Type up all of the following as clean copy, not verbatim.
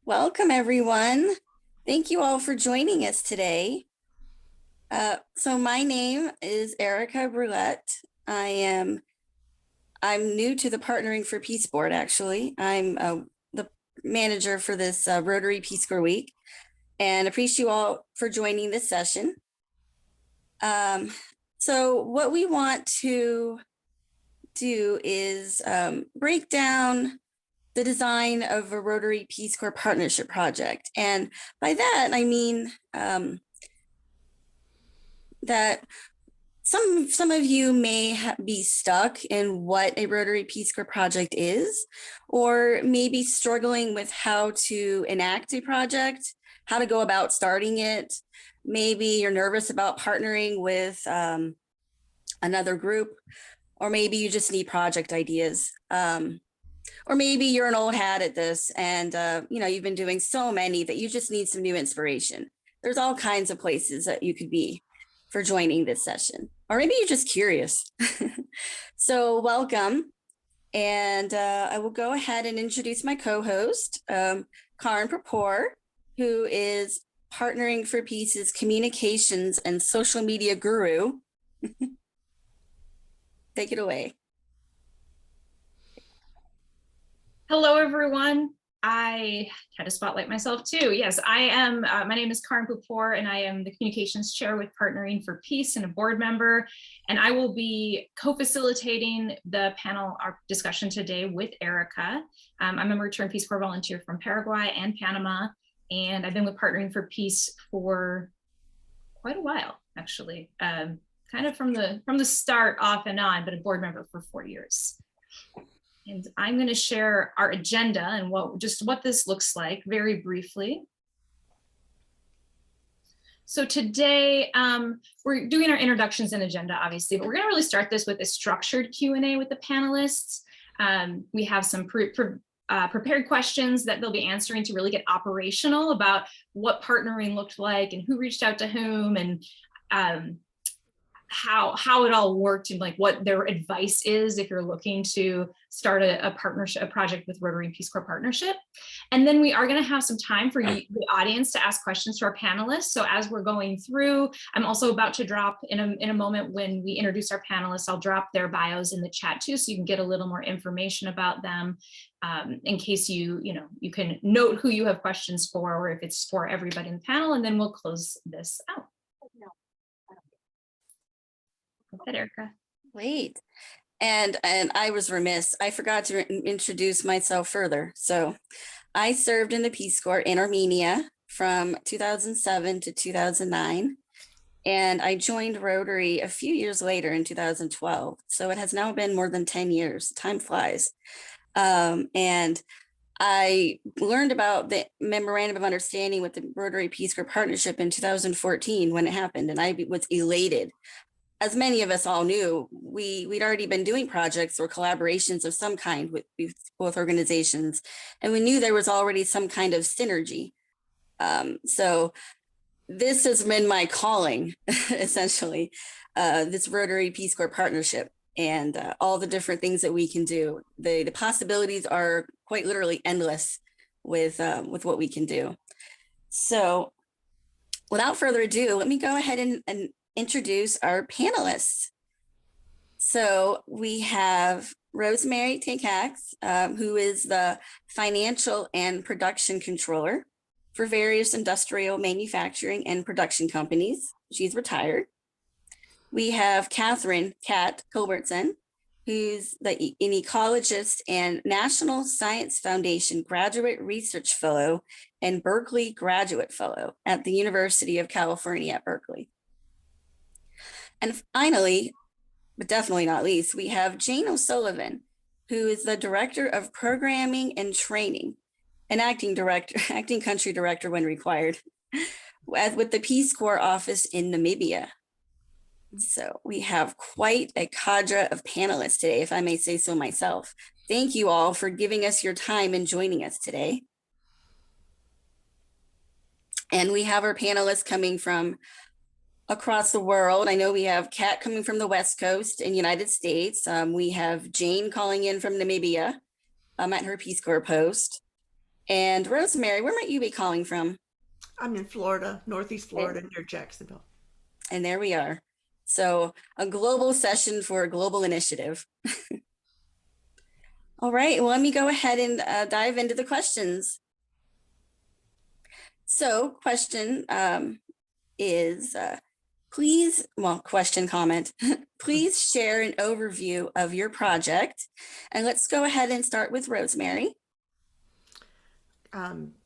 Welcome, everyone. Thank you all for joining us today. So my name is Erica Brulette. I'm new to the Partnering for Peace Board, actually. I'm the manager for this Rotary-Peace Corps week, and appreciate you all for joining this session. So what we want to do is break down the design of a Rotary Peace Corps partnership project. And by that, I mean that some of you may be stuck in what a Rotary Peace Corps project is, or maybe struggling with how to enact a project, how to go about starting it. Maybe you're nervous about partnering with another group, or maybe you just need project ideas. Or maybe you're an old hat at this and you've been doing so many that you just need some new inspiration. There's all kinds of places that you could be for joining this session. Or maybe you're just curious. So welcome. And I will go ahead and introduce my co-host, Karin Papor, who is Partnering for Peace's communications and social media guru. Take it away. Hello, everyone. I had to spotlight myself too. Yes, I am. My name is Karin Papor, and I am the communications chair with Partnering for Peace and a board member. And I will be co-facilitating the panel discussion today with Erica. I'm a returned Peace Corps volunteer from Paraguay and Panama, and I've been with Partnering for Peace for quite a while, actually. Kind of from the start, off and on, but a board member for 4 years. And I'm going to share our agenda and what this looks like very briefly. So today we're doing our introductions and agenda, obviously, but we're going to really start this with a structured Q&A with the panelists. We have some prepared questions that they'll be answering to really get operational about what partnering looked like and who reached out to whom, and how it all worked, and like what their advice is if you're looking to start a partnership, a project with Rotary and Peace Corps partnership. And then we are going to have some time for you, the audience, to ask questions to our panelists. So as we're going through, I'm also about to drop in a moment when we introduce our panelists, I'll drop their bios in the chat too, so you can get a little more information about them, in case you can note who you have questions for, or if it's for everybody in the panel, and then we'll close this out. Go ahead, Erica. Great. And I was remiss. I forgot to introduce myself further. So I served in the Peace Corps in Armenia from 2007 to 2009. And I joined Rotary a few years later in 2012. So it has now been more than 10 years. Time flies. And I learned about the memorandum of understanding with the Rotary Peace Corps partnership in 2014 when it happened. And I was elated. As many of us all knew, we'd already been doing projects or collaborations of some kind with both organizations, and we knew there was already some kind of synergy. So this has been my calling, essentially, this Rotary Peace Corps partnership, and all the different things that we can do. The possibilities are quite literally endless with what we can do. So without further ado, let me go ahead and introduce our panelists. So we have Rosemary Takacs, who is the financial and production controller for various industrial manufacturing and production companies. She's retired. We have Katherine Culbertson, who's an ecologist and National Science Foundation Graduate Research Fellow and Berkeley Graduate Fellow at the University of California at Berkeley. And finally, but definitely not least, we have Jane O'Sullivan, who is the Director of Programming and Training, and acting country director when required, with the Peace Corps office in Namibia. So we have quite a cadre of panelists today, if I may say so myself. Thank you all for giving us your time and joining us today. And we have our panelists coming from across the world. I know we have Kat coming from the West Coast in United States. We have Jane calling in from Namibia at her Peace Corps post. And Rosemary, where might you be calling from? I'm in Florida, Northeast Florida, near Jacksonville. And there we are. So a global session for a global initiative. All right, well, let me go ahead and dive into the questions. So question is, please, well, question comment, please share an overview of your project. And let's go ahead and start with Rosemary.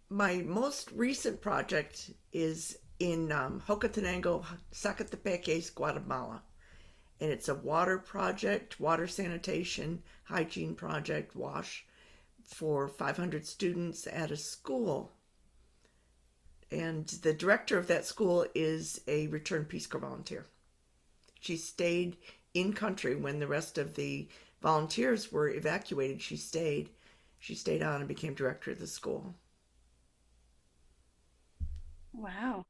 My most recent project is in Hocotenango, Zacatepeques, Guatemala. And it's a water project, water sanitation, hygiene project, WASH, for 500 students at a school. And the director of that school is a returned Peace Corps volunteer. She stayed in country when the rest of the volunteers were evacuated. She stayed on and became director of the school. Wow.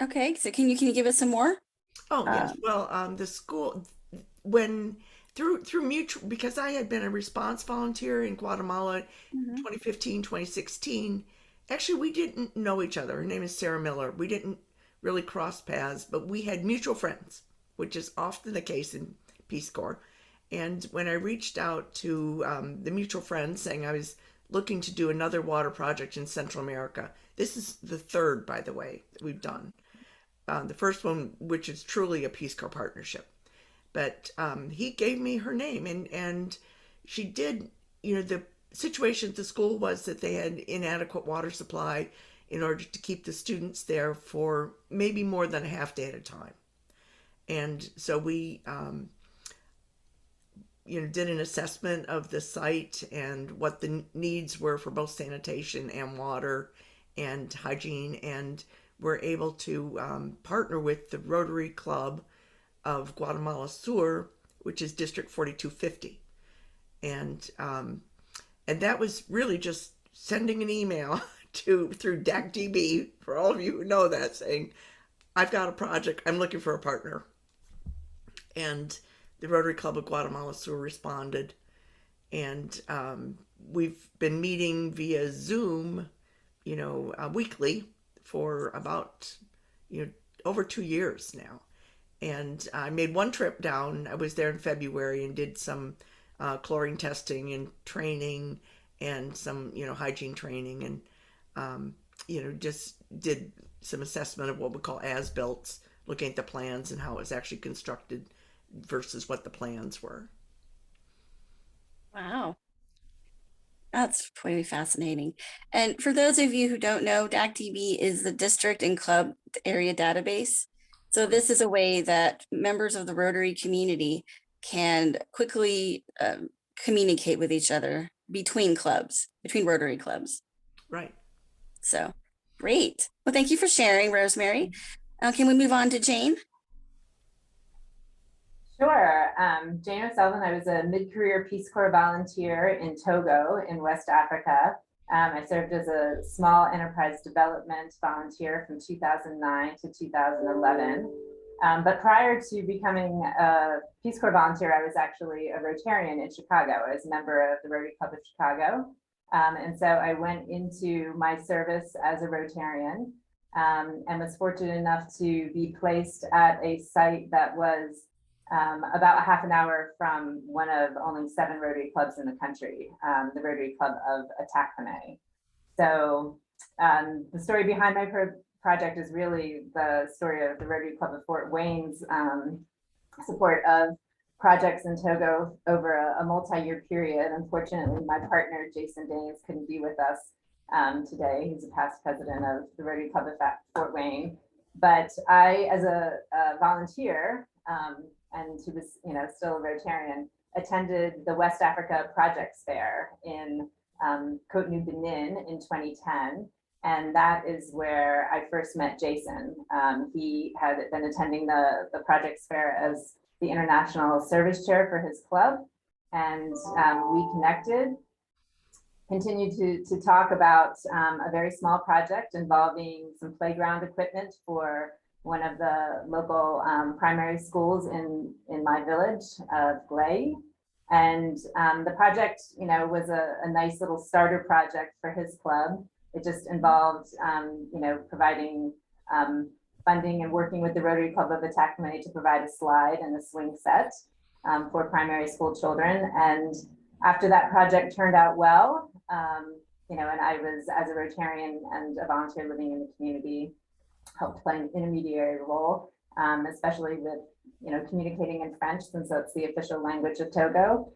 Okay, so can you give us some more? Oh yes. Well, the school, when through mutual, because I had been a response volunteer in Guatemala, 2015, 2016. Actually, we didn't know each other. Her name is Sarah Miller. We didn't really cross paths, but we had mutual friends, which is often the case in Peace Corps. And when I reached out to the mutual friends saying I was looking to do another water project in Central America, this is the third, by the way, that we've done. The first one, which is truly a Peace Corps partnership. But he gave me her name, and she did, the situation at the school was that they had inadequate water supply in order to keep the students there for maybe more than a half day at a time. And so we, did an assessment of the site and what the needs were for both sanitation and water and hygiene, and were able to partner with the Rotary Club of Guatemala Sur, which is District 4250. And that was really just sending an email through DACDB, for all of you who know that, saying, I've got a project, I'm looking for a partner. And the Rotary Club of Guatemala Sur responded. And we've been meeting via Zoom, weekly for about, over 2 years now. And I made one trip down. I was there in February and did some chlorine testing and training and some, hygiene training, and, just did some assessment of what we call as-built, looking at the plans and how it was actually constructed versus what the plans were. Wow. That's pretty fascinating. And for those of you who don't know, DACDB is the district and club area database. So this is a way that members of the Rotary community can quickly communicate with each other between Rotary clubs. Right. So great. Well, thank you for sharing, Rosemary. Can we move on to Jane? Sure. Jane O'Sullivan, I was a mid-career Peace Corps volunteer in Togo in West Africa. I served as a small enterprise development volunteer from 2009 to 2011. But prior to becoming a Peace Corps volunteer, I was actually a Rotarian in Chicago. I was a member of the Rotary Club of Chicago. And so I went into my service as a Rotarian and was fortunate enough to be placed at a site that was about a half an hour from one of only 7 Rotary clubs in the country, the Rotary Club of Takacs. So the story behind my project is really the story of the Rotary Club of Fort Wayne's support of projects in Togo over a multi-year period. Unfortunately, my partner, Jason Daines, couldn't be with us today. He's a past president of the Rotary Club of Fort Wayne. But I, as a volunteer, and who was, still a Rotarian, attended the West Africa Projects Fair in Cotonou, Benin in 2010. And that is where I first met Jason. He had been attending the Projects Fair as the International Service Chair for his club. And we connected, continued to talk about a very small project involving some playground equipment for one of the local primary schools in my village of Glay. And the project, was a nice little starter project for his club. It just involved, providing funding and working with the Rotary Club of Takacs to provide a slide and a swing set for primary school children. And after that project turned out well, and I was, as a Rotarian and a volunteer living in the community, helped play an intermediary role, especially with, communicating in French, since that's the official language of Togo.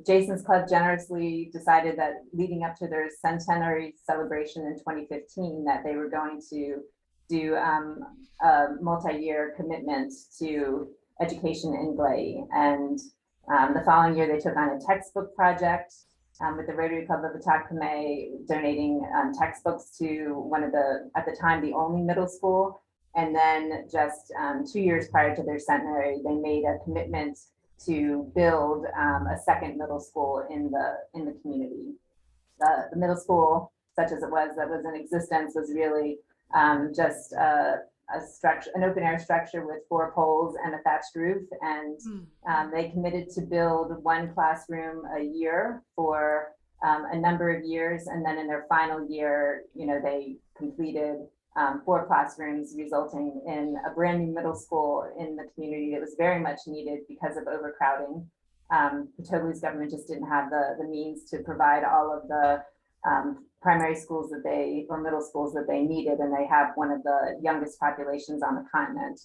Jason's club generously decided that leading up to their centenary celebration in 2015, that they were going to do a multi-year commitment to education in Glay. And the following year, they took on a textbook project with the Rotary Club of Takacs, donating textbooks to one of the, at the time, the only middle school. And then just 2 years prior to their centenary, they made a commitment to build a second middle school in the community. The middle school, such as it was, that was in existence, was really just a structure, an open air structure with 4 poles and a thatched roof. And they committed to build 1 classroom a year for a number of years. And then in their final year, they completed 4 classrooms, resulting in a brand new middle school in the community that was very much needed because of overcrowding. The Togo's government just didn't have the means to provide all of the primary schools that or middle schools that they needed, and they have one of the youngest populations on the continent.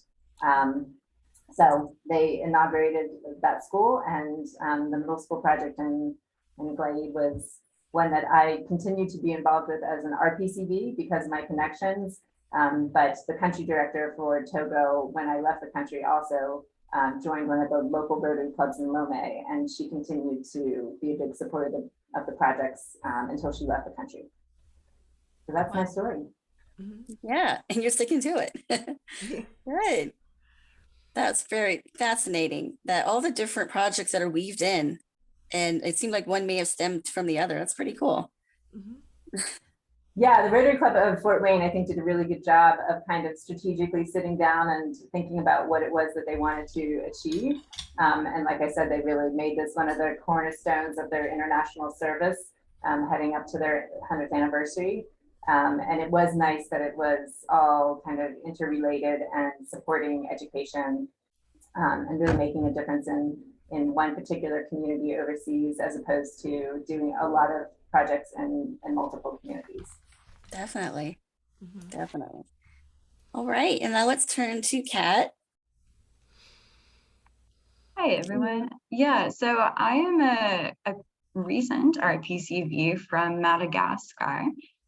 So they inaugurated that school, and the middle school project in Glade was one that I continue to be involved with as an RPCV because of my connections. But the country director for Togo, when I left the country, also joined one of the local Rotary clubs in Lomé, and she continued to be a big supporter of the projects until she left the country. So that's my story. Yeah, and you're sticking to it. Good. That's very fascinating, that all the different projects that are weaved in, and it seemed like one may have stemmed from the other. That's pretty cool. Yeah, the Rotary Club of Fort Wayne, I think, did a really good job of kind of strategically sitting down and thinking about what it was that they wanted to achieve. And like I said, they really made this one of the cornerstones of their international service, heading up to their 100th anniversary. And it was nice that it was all kind of interrelated and supporting education, and really making a difference in one particular community overseas, as opposed to doing a lot of projects in multiple communities. Definitely. Definitely. All right, and now let's turn to Kat. Hi, everyone. Yeah, so I am a recent RPCV from Madagascar,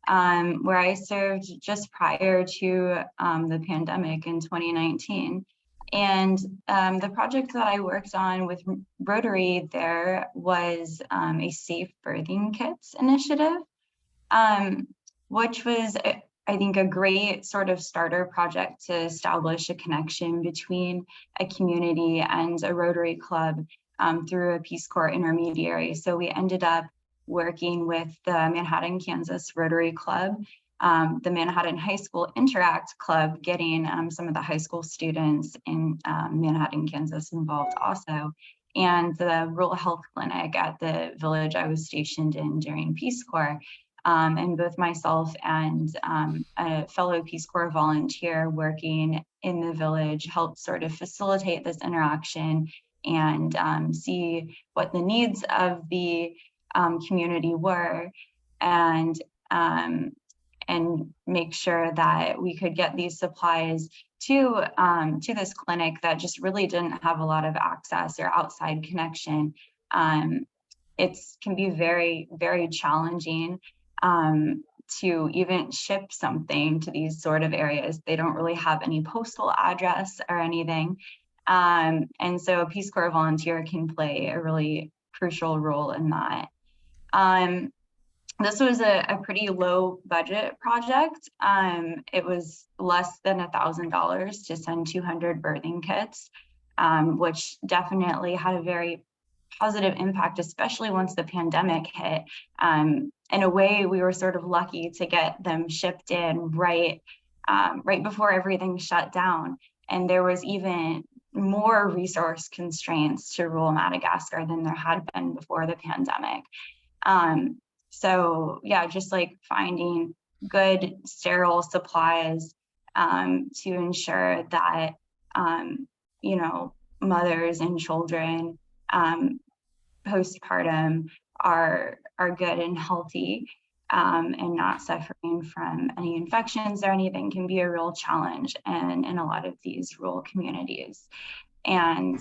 where I served just prior to the pandemic in 2019. And the project that I worked on with Rotary there was a Safe Birthing Kits initiative, which was, I think, a great sort of starter project to establish a connection between a community and a Rotary club through a Peace Corps intermediary. So we ended up working with the Manhattan, Kansas Rotary Club, the Manhattan High School Interact Club, getting some of the high school students in Manhattan, Kansas involved also, and the rural health clinic at the village I was stationed in during Peace Corps. And both myself and a fellow Peace Corps volunteer working in the village helped sort of facilitate this interaction and see what the needs of the community were, and make sure that we could get these supplies to this clinic that just really didn't have a lot of access or outside connection. It can be very, very challenging to even ship something to these sort of areas. They don't really have any postal address or anything. And so a Peace Corps volunteer can play a really crucial role in that. This was a pretty low budget project. It was less than $1,000 to send 200 birthing kits, which definitely had a very positive impact, especially once the pandemic hit. In a way, we were sort of lucky to get them shipped in right before everything shut down. And there was even more resource constraints to rural Madagascar than there had been before the pandemic. So yeah, just like finding good sterile supplies to ensure that, you know, mothers and children postpartum are good and healthy, and not suffering from any infections or anything can be a real challenge in a lot of these rural communities. And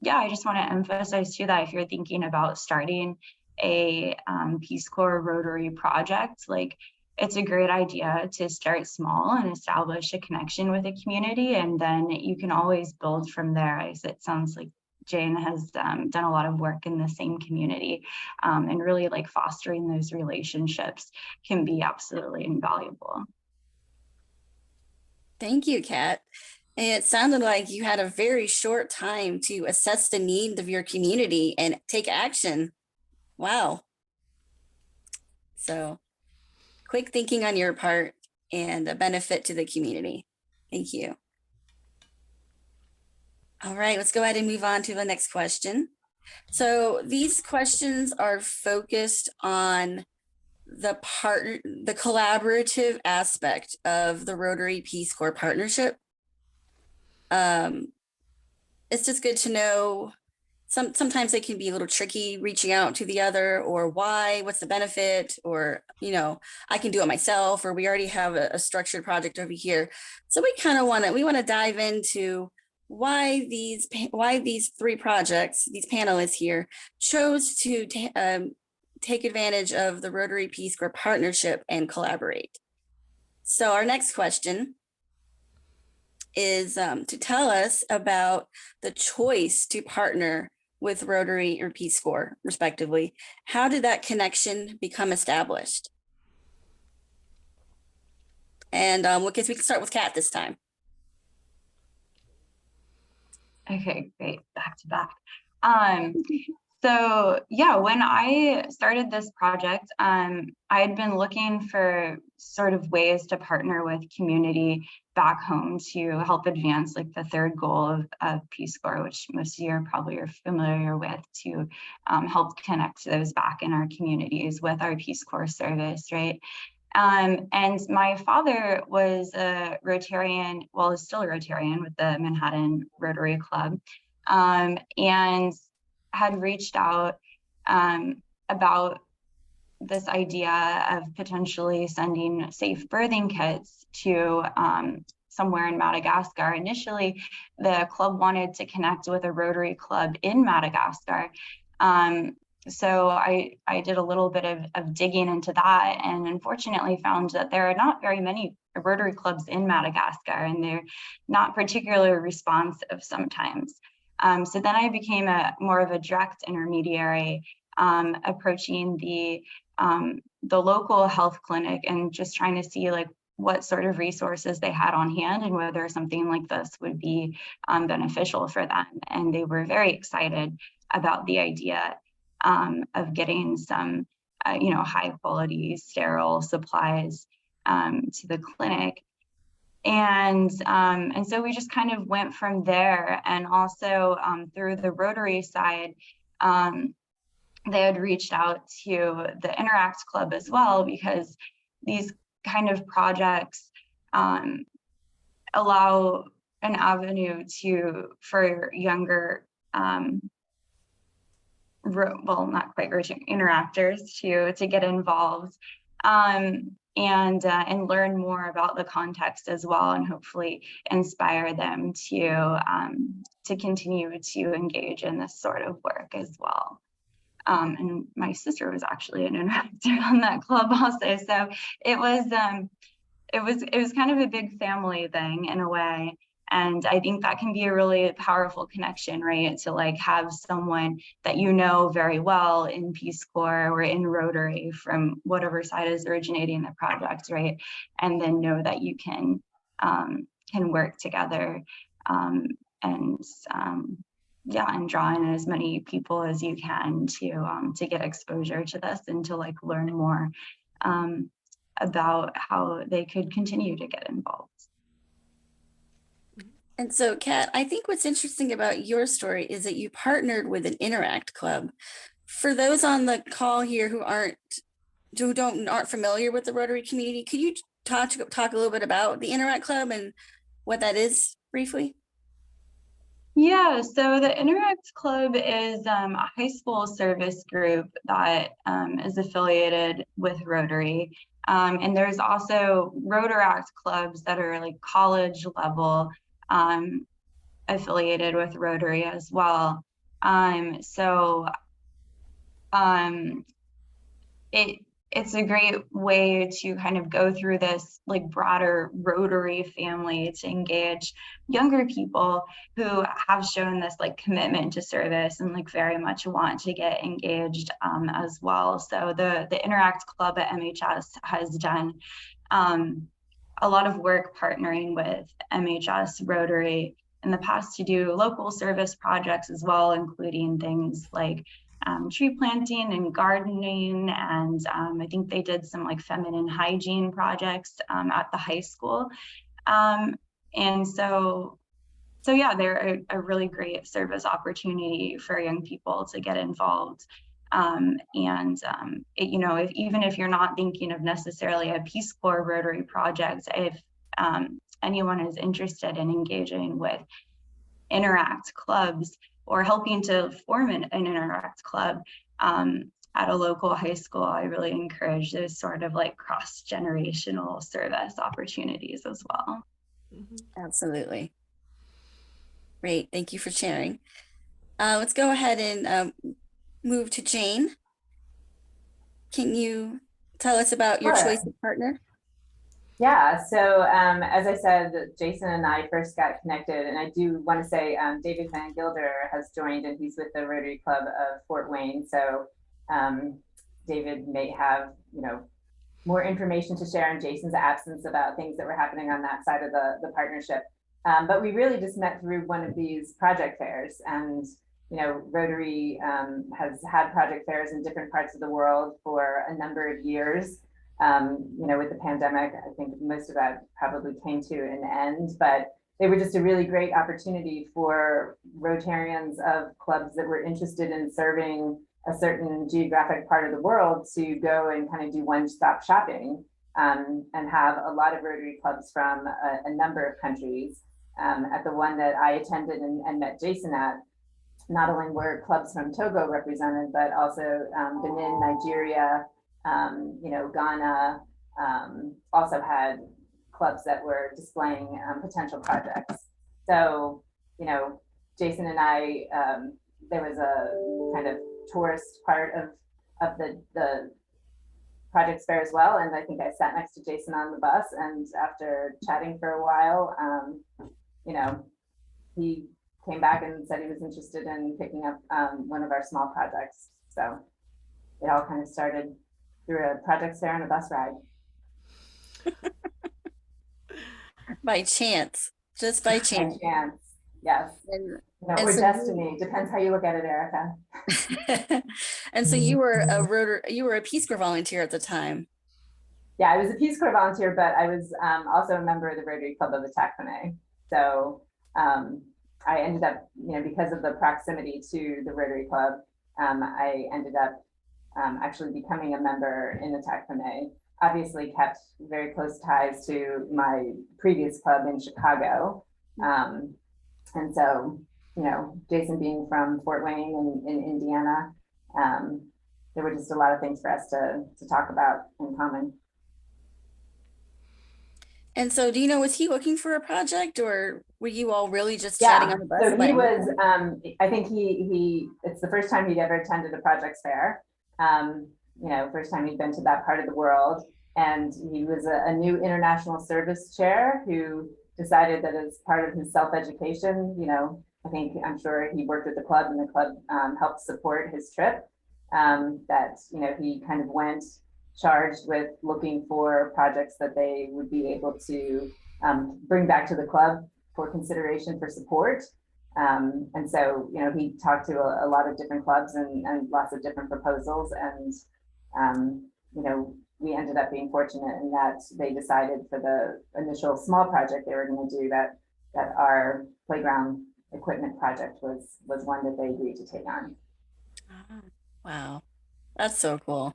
yeah, I just want to emphasize too that if you're thinking about starting a Peace Corps Rotary project, like, it's a great idea to start small and establish a connection with a community, and then you can always build from there. As it sounds like Jane has done a lot of work in the same community, and really like fostering those relationships can be absolutely invaluable. Thank you, Kat. And it sounded like you had a very short time to assess the needs of your community and take action. Wow. So quick thinking on your part and a benefit to the community. Thank you. All right, let's go ahead and move on to the next question. So these questions are focused on the collaborative aspect of the Rotary-Peace Corps partnership. It's just good to know. Sometimes they can be a little tricky reaching out to the other, or why, what's the benefit, or, you know, I can do it myself, or we already have a structured project over here. So we kind of want to dive into why these three projects, these panelists here, chose to take advantage of the Rotary-Peace Corps partnership and collaborate. So our next question is to tell us about the choice to partner with Rotary or Peace Corps, respectively. How did that connection become established? And I guess we can start with Kat this time. Okay, great, back to back. So yeah, when I started this project, I had been looking for sort of ways to partner with community back home to help advance like the third goal of Peace Corps, which most of you probably are familiar with, to help connect those back in our communities with our Peace Corps service, right? And my father was a Rotarian, well, is still a Rotarian with the Manhattan Rotary Club, and had reached out about this idea of potentially sending safe birthing kits to somewhere in Madagascar. Initially, the club wanted to connect with a Rotary club in Madagascar. So I did a little bit of digging into that, and unfortunately found that there are not very many Rotary clubs in Madagascar, and they're not particularly responsive sometimes. So then I became more of a direct intermediary, approaching the local health clinic and just trying to see like what sort of resources they had on hand and whether something like this would be beneficial for them. And they were very excited about the idea of getting some, high quality sterile supplies to the clinic. And so we just kind of went from there. And also through the Rotary side, they had reached out to the Interact Club as well, because these kind of projects allow an avenue for younger, not quite interactors to get involved. And learn more about the context as well, and hopefully inspire them to continue to engage in this sort of work as well. And my sister was actually an interactor on that club also, so it was kind of a big family thing in a way. And I think that can be a really powerful connection, right? To like have someone that you know very well in Peace Corps or in Rotary from whatever side is originating the project, right? And then know that you can work together and draw in as many people as you can to get exposure to this and to like learn more about how they could continue to get involved. And so, Kat, I think what's interesting about your story is that you partnered with an Interact Club. For those on the call here who aren't familiar with the Rotary community, could you talk a little bit about the Interact Club and what that is briefly? Yeah, so the Interact Club is a high school service group that is affiliated with Rotary. And there's also Rotaract clubs that are like college level affiliated with Rotary as well. It's a great way to kind of go through this like broader Rotary family to engage younger people who have shown this like commitment to service and like very much want to get engaged as well. So the Interact Club at MHS has done a lot of work partnering with MHS Rotary in the past to do local service projects as well, including things like tree planting and gardening, and I think they did some like feminine hygiene projects at the high school. And so yeah, they're a really great service opportunity for young people to get involved. Even if you're not thinking of necessarily a Peace Corps Rotary project, if anyone is interested in engaging with Interact clubs or helping to form an Interact club at a local high school, I really encourage those sort of like cross-generational service opportunities as well. Absolutely. Great, thank you for sharing. Let's go ahead and move to Jane. Can you tell us about your choice of partner? Yeah, so as I said, Jason and I first got connected, and I do want to say David Van Gilder has joined, and he's with the Rotary Club of Fort Wayne. So David may have, more information to share in Jason's absence about things that were happening on that side of the partnership. But we really just met through one of these project fairs, and Rotary has had project fairs in different parts of the world for a number of years. With the pandemic, I think most of that probably came to an end, but they were just a really great opportunity for Rotarians of clubs that were interested in serving a certain geographic part of the world to go and kind of do one-stop shopping and have a lot of Rotary clubs from a number of countries. At the one that I attended and met Jason at, not only were clubs from Togo represented, but also Benin, Nigeria, Ghana also had clubs that were displaying potential projects. So, Jason and I, there was a kind of tourist part of the project fair as well. And I think I sat next to Jason on the bus, and after chatting for a while, he came back and said he was interested in picking up one of our small projects. So it all kind of started through a project fair and a bus ride. By chance, just by chance. By chance, yes. Or so destiny, depends how you look at it, Erica. And so you were a Peace Corps volunteer at the time. Yeah, I was a Peace Corps volunteer, but I was also a member of the Rotary Club of the Takacs. So I ended up, because of the proximity to the Rotary Club, I ended up actually becoming a member in the Takacs. Obviously kept very close ties to my previous club in Chicago. And so, Jason being from Fort Wayne in Indiana, there were just a lot of things for us to talk about in common. And so, do you know, was he looking for a project, or were you all really just chatting on the bus? So he was, I think it's the first time he'd ever attended a projects fair. First time he'd been to that part of the world. And he was a new international service chair who decided that as part of his self-education, I'm sure he worked with the club, and the club helped support his trip, that, he kind of went charged with looking for projects that they would be able to bring back to the club for consideration for support. And so, he talked to a lot of different clubs and lots of different proposals. And, we ended up being fortunate in that they decided for the initial small project they were going to do that that our playground equipment project was one that they agreed to take on. Ah, wow, that's so cool.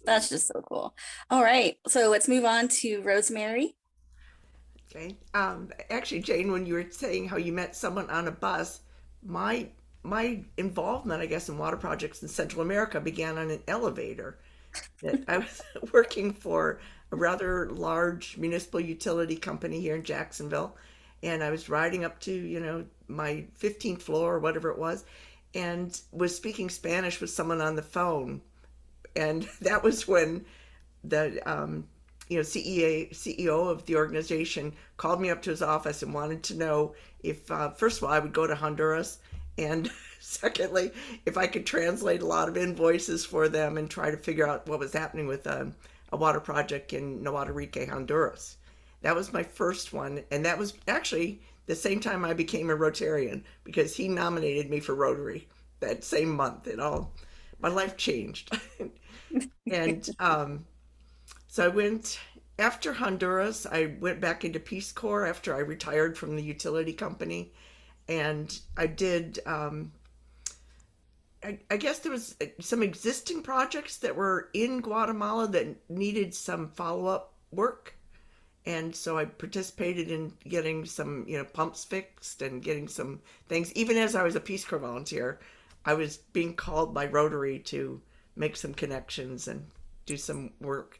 That's just so cool. All right, so let's move on to Rosemary. Okay. Actually, Jane, when you were saying how you met someone on a bus, my my involvement, I guess, in water projects in Central America began on an elevator. That I was working for a rather large municipal utility company here in Jacksonville, and I was riding up to, my 15th floor or whatever it was, and was speaking Spanish with someone on the phone, and that was when the CEO of the organization called me up to his office and wanted to know if, first of all, I would go to Honduras, and secondly, if I could translate a lot of invoices for them and try to figure out what was happening with a water project in Rotary-Peace, Honduras. That was my first one, and that was actually the same time I became a Rotarian, because he nominated me for Rotary that same month. My life changed. And so I went, after Honduras, I went back into Peace Corps after I retired from the utility company. And I did, I guess there was some existing projects that were in Guatemala that needed some follow-up work. And so I participated in getting some, pumps fixed and getting some things. Even as I was a Peace Corps volunteer, I was being called by Rotary to make some connections and do some work.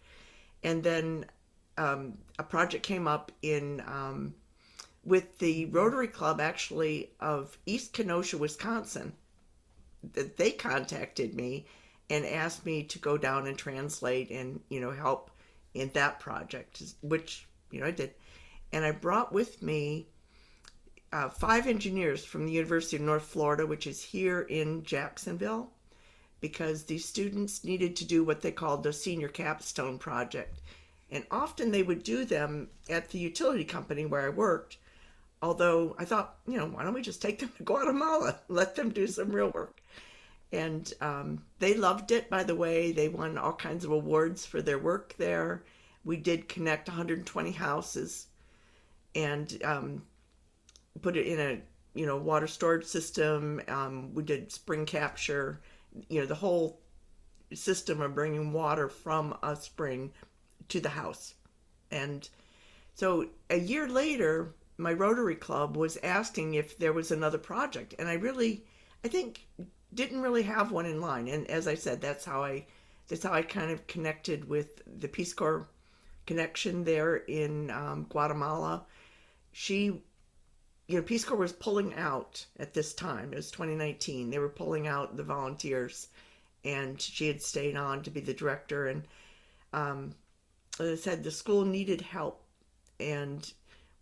And then a project came up in with the Rotary Club, actually, of East Kenosha, Wisconsin. That they contacted me and asked me to go down and translate and help in that project, which I did. And I brought with me 5 engineers from the University of North Florida, which is here in Jacksonville, because these students needed to do what they called the senior capstone project. And often they would do them at the utility company where I worked. Although I thought, why don't we just take them to Guatemala, let them do some real work. And they loved it, by the way. They won all kinds of awards for their work there. We did connect 120 houses and put it in a water storage system. We did spring capture, the whole system of bringing water from a spring to the house. And so a year later, my Rotary Club was asking if there was another project, and I think didn't really have one in line. And as I said, that's how I kind of connected with the Peace Corps connection there in Guatemala. Peace Corps was pulling out at this time. It was 2019. They were pulling out the volunteers, and she had stayed on to be the director. And as I said, the school needed help. And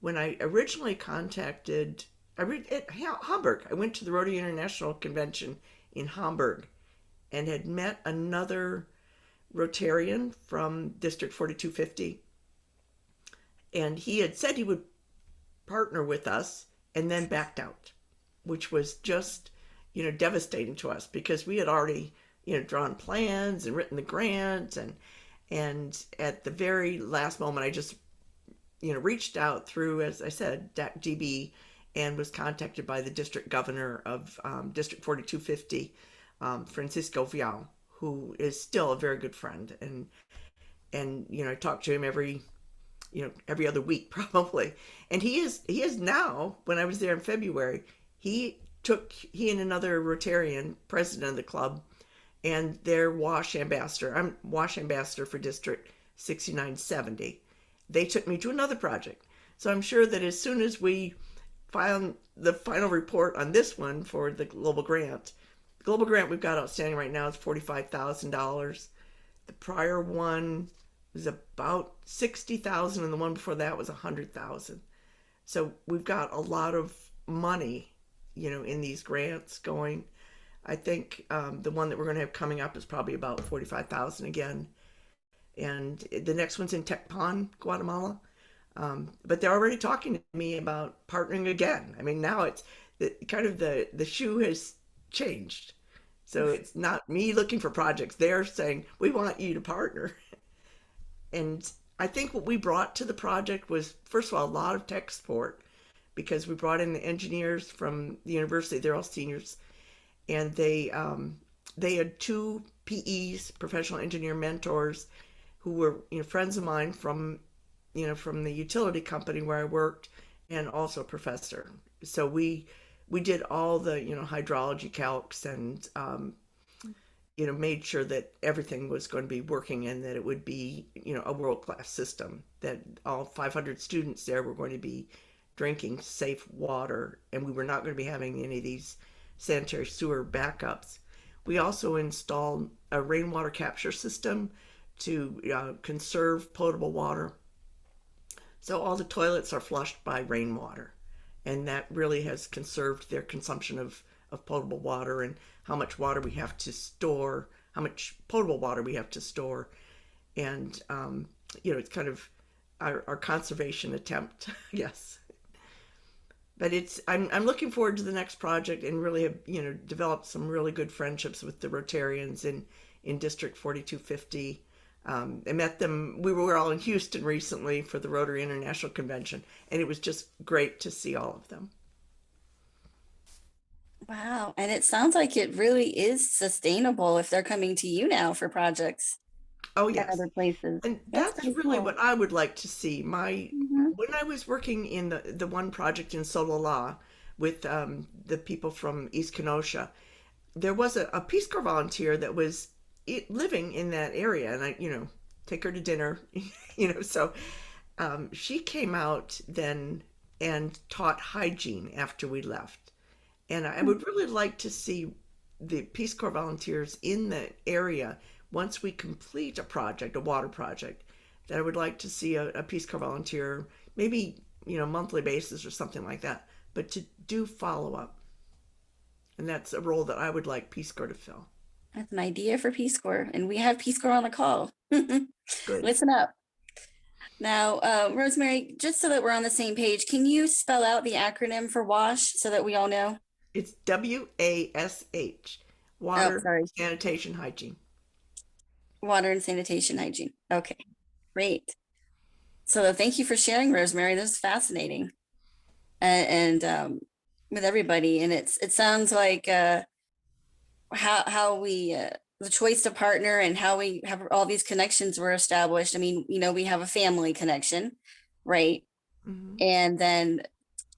when I originally contacted, at Hamburg, I went to the Rotary International Convention in Hamburg and had met another Rotarian from District 4250. And he had said he would partner with us and then backed out, which was just, devastating to us, because we had already, drawn plans and written the grant. And at the very last moment, I just, reached out through, as I said, DB, and was contacted by the district governor of District 4250, Francisco Vial, who is still a very good friend. And I talk to him every other week probably. And he is now, when I was there in February, he and another Rotarian, president of the club, and their WASH ambassador. I'm WASH ambassador for District 6970. They took me to another project. So I'm sure that as soon as we file the final report on this one for the global grant we've got outstanding right now is $45,000. The prior one was about $60,000, and the one before that was $100,000. So we've got a lot of money, in these grants going. I think the one that we're going to have coming up is probably about $45,000 again. And the next one's in Tacpan, Guatemala. But they're already talking to me about partnering again. I mean, now it's the shoe has changed. So it's not me looking for projects. They're saying, we want you to partner. And I think what we brought to the project was, first of all, a lot of tech support, because we brought in the engineers from the university. They're all seniors, and they had two PEs, professional engineer mentors, who were friends of mine from from the utility company where I worked, and also a professor. So we did all the hydrology calcs, and made sure that everything was going to be working, and that it would be a world-class system, that all 500 students there were going to be drinking safe water, and we were not going to be having any of these sanitary sewer backups. We also installed a rainwater capture system to conserve potable water. So all the toilets are flushed by rainwater, and that really has conserved their consumption of potable water, and how much water we have to store, how much potable water we have to store. And it's kind of our conservation attempt. Yes. But I'm looking forward to the next project, and really have developed some really good friendships with the Rotarians in District 4250. I met them. We were all in Houston recently for the Rotary International Convention, and it was just great to see all of them. Wow. And it sounds like it really is sustainable if they're coming to you now for projects Oh, at yes. other places. And That's that's pretty really cool. what I would like to see. Mhm. When I was working in the one project in Sololá with the people from East Kenosha, there was a Peace Corps volunteer that was living in that area, and I take her to dinner, so she came out then and taught hygiene after we left. And I would really like to see the Peace Corps volunteers in the area, once we complete a project, a water project, that I would like to see a Peace Corps volunteer, maybe monthly basis or something like that, but to do follow up. And that's a role that I would like Peace Corps to fill. That's an idea for Peace Corps, and we have Peace Corps on the call. Good. Listen up. Now, Rosemary, just so that we're on the same page, can you spell out the acronym for WASH so that we all know? It's WASH, Oh, Water, sorry. Sanitation, Hygiene. Water and sanitation hygiene. Okay, great. So thank you for sharing, Rosemary. This is fascinating. And with everybody, and it sounds like how we the choice to partner and how we have all these connections were established. I mean, we have a family connection, right? Mm-hmm. And then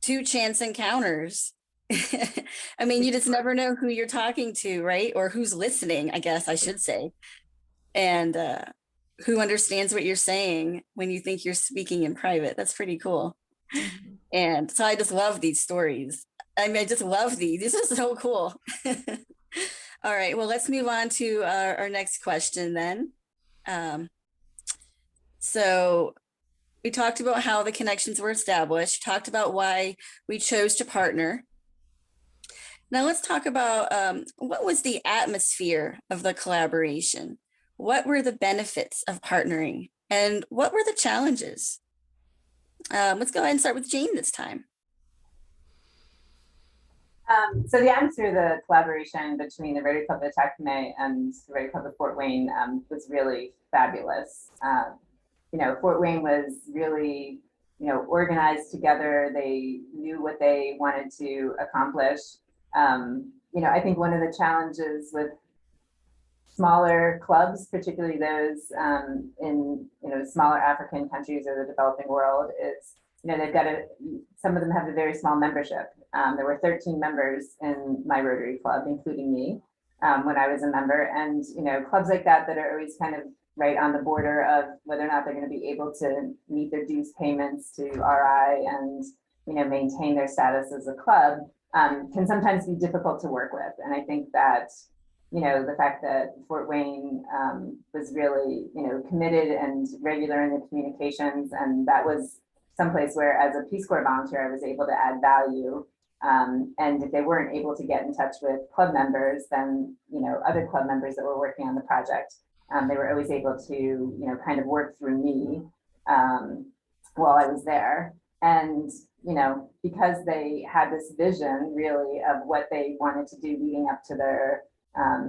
2 chance encounters. I mean, you just never know who you're talking to, right? Or who's listening, I guess I should say. And who understands what you're saying when you think you're speaking in private. That's pretty cool. Mm-hmm. And so I just love these stories. I mean, I just love these. This is so cool. All right, well, let's move on to our next question then. So we talked about how the connections were established, talked about why we chose to partner. Now let's talk about what was the atmosphere of the collaboration? What were the benefits of partnering? And what were the challenges? Let's go ahead and start with Jane this time. So the atmosphere of the collaboration between the Rotary Club of Takacs and the Rotary Club of Fort Wayne was really fabulous. Fort Wayne was really, organized together. They knew what they wanted to accomplish. I think one of the challenges with smaller clubs, particularly those in smaller African countries or the developing world, is they've got some of them have a very small membership. There were 13 members in my Rotary Club, including me, when I was a member. And clubs like that are always kind of right on the border of whether or not they're going to be able to meet their dues payments to RI and maintain their status as a club can sometimes be difficult to work with. And I think that the fact that Fort Wayne was really committed and regular in the communications, and that was someplace where, as a Peace Corps volunteer, I was able to add value. And if they weren't able to get in touch with club members, then other club members that were working on the project, they were always able to kind of work through me while I was there. And because they had this vision really of what they wanted to do leading up to their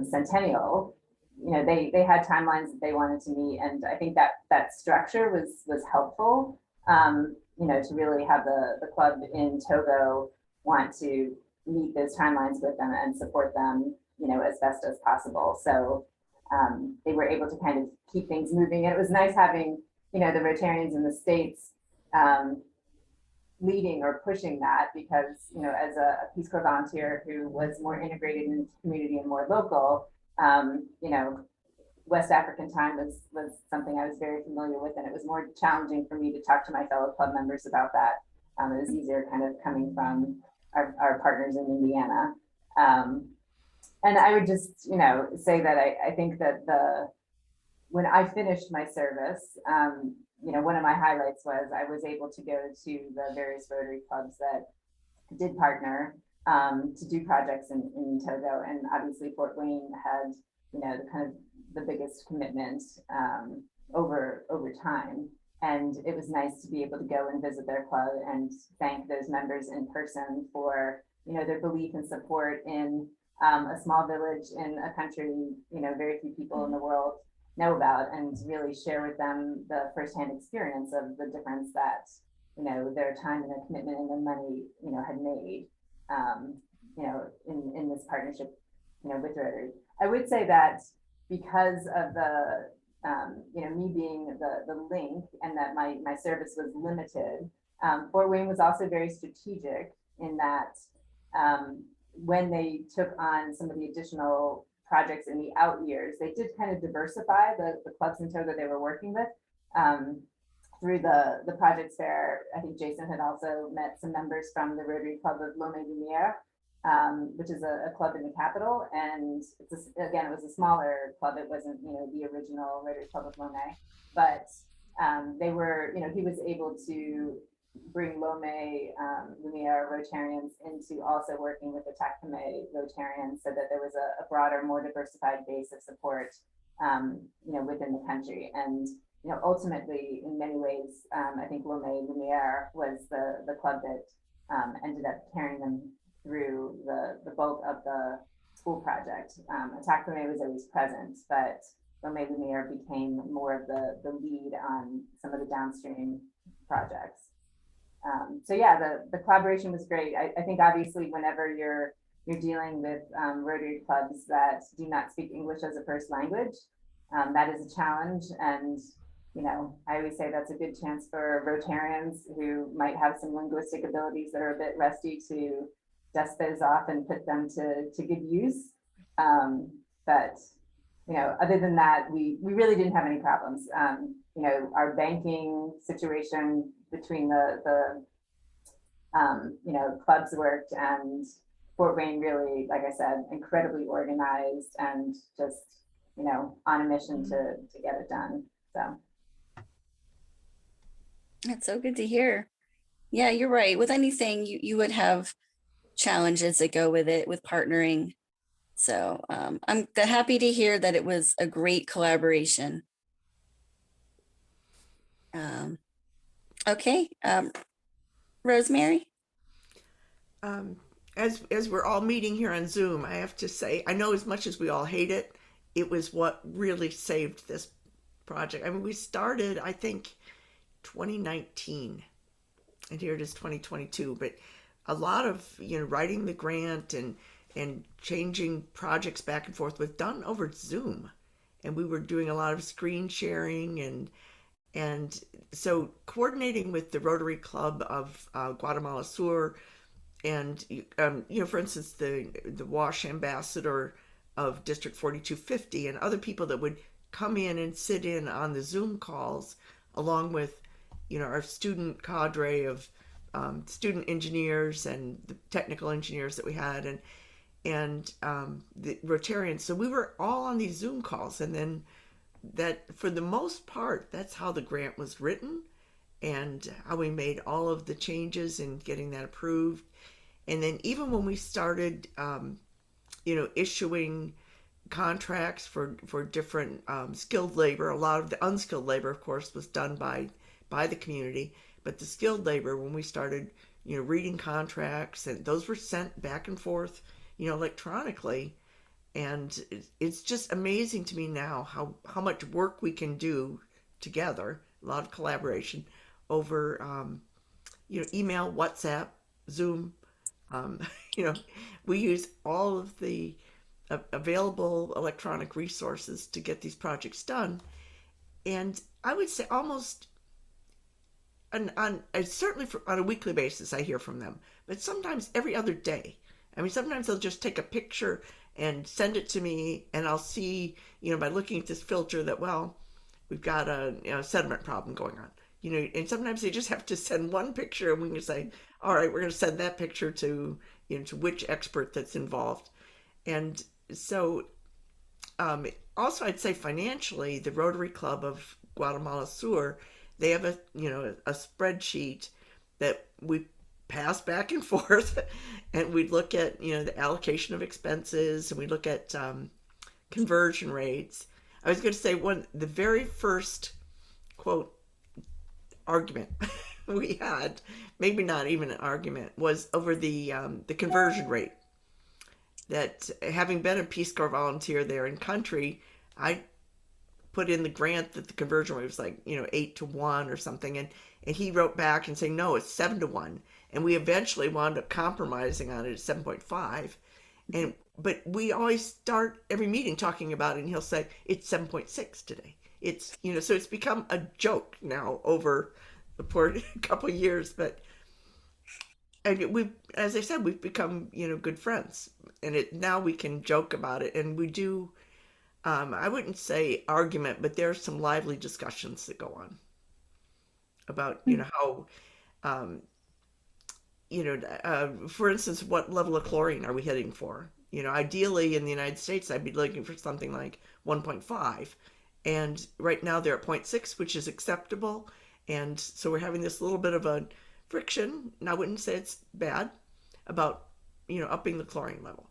centennial, they had timelines that they wanted to meet, and I think that structure was helpful. To really have the club in Togo want to meet those timelines with them and support them, as best as possible. So they were able to kind of keep things moving. And it was nice having, the Rotarians in the States leading or pushing that, because, as a Peace Corps volunteer who was more integrated into the community and more local, West African time was something I was very familiar with, and it was more challenging for me to talk to my fellow club members about that. It was easier kind of coming from our partners in Indiana. And I would just, say that I think that when I finished my service, one of my highlights was I was able to go to the various Rotary clubs that did partner to do projects in Togo. And obviously Fort Wayne had, the biggest commitment over time. And it was nice to be able to go and visit their club and thank those members in person for, their belief and support in a small village in a country, very few people in the world know about, and really share with them the firsthand experience of the difference that, their time and their commitment and their money, had made, in this partnership, with Rotary. I would say that because of the, me being the link, and that my service was limited, Fort Wayne was also very strategic in that when they took on some of the additional projects in the out years, they did kind of diversify the clubs in Togo they were working with through the projects there. I think Jason had also met some members from the Rotary Club of Lomé Lumière, which is a club in the capital. And again, it was a smaller club. It wasn't, the original Rotary Club of Lomé, but they were, he was able to bring Lomé Lumière Rotarians into also working with the Takacs Rotarians, so that there was a broader, more diversified base of support, within the country. And ultimately, in many ways, I think Lomé Lumière was the club that ended up carrying them through the bulk of the school project. Takacs was always present, but Lomé Lumière became more of the lead on some of the downstream projects. So yeah, the collaboration was great. I think obviously whenever you're dealing with Rotary clubs that do not speak English as a first language, that is a challenge. And I always say that's a good chance for Rotarians who might have some linguistic abilities that are a bit rusty to dust those off and put them to good use. But other than that, we really didn't have any problems. Our banking situation between the clubs worked, and Fort Wayne really, like I said, incredibly organized and just, on a mission to get it done. So. That's so good to hear. Yeah, you're right. With anything, you would have challenges that go with it, with partnering. So I'm happy to hear that it was a great collaboration. Okay, Rosemary? As we're all meeting here on Zoom, I have to say, I know as much as we all hate it, it was what really saved this project. I mean, we started, I think, 2019, and here it is 2022, but a lot of, writing the grant and changing projects back and forth was done over Zoom. And we were doing a lot of screen sharing, and so coordinating with the Rotary Club of Guatemala Sur, and for instance, the WASH ambassador of District 4250, and other people that would come in and sit in on the Zoom calls, along with our student cadre of student engineers and the technical engineers that we had, and the Rotarians. So we were all on these Zoom calls, and then that, for the most part, that's how the grant was written, and how we made all of the changes in getting that approved. And then even when we started, issuing contracts for different skilled labor, a lot of the unskilled labor, of course, was done by the community, but the skilled labor, when we started, reading contracts, and those were sent back and forth, electronically, And it's just amazing to me now how much work we can do together, a lot of collaboration over, email, WhatsApp, Zoom. Um, you know, we use all of the available electronic resources to get these projects done. And I would say almost certainly on a weekly basis, I hear from them, but sometimes every other day. I mean, sometimes they'll just take a picture and send it to me, and I'll see, by looking at this filter that, well, we've got a sediment problem going on. And sometimes they just have to send one picture, and we can say, all right, we're going to send that picture to, to which expert that's involved. And so, also, I'd say financially, the Rotary Club of Guatemala Sur, they have a spreadsheet that we pass back and forth, and we look at the allocation of expenses, and we look at conversion rates. I was going to say the very first quote argument we had, maybe not even an argument, was over the conversion rate. That, having been a Peace Corps volunteer there in country, I put in the grant that the conversion rate was like 8-1 or something, and he wrote back and saying no, it's 7-1, and we eventually wound up compromising on it at 7.5, but we always start every meeting talking about it, and he'll say it's 7.6 today. It's so it's become a joke now over the couple of years, but. And as I said, we've become, good friends, and now we can joke about it, and we do. I wouldn't say argument, but there are some lively discussions that go on about, how, for instance, what level of chlorine are we heading for? Ideally in the United States, I'd be looking for something like 1.5, and right now they're at 0.6, which is acceptable, and so we're having this little bit of a friction, and I wouldn't say it's bad, about upping the chlorine level,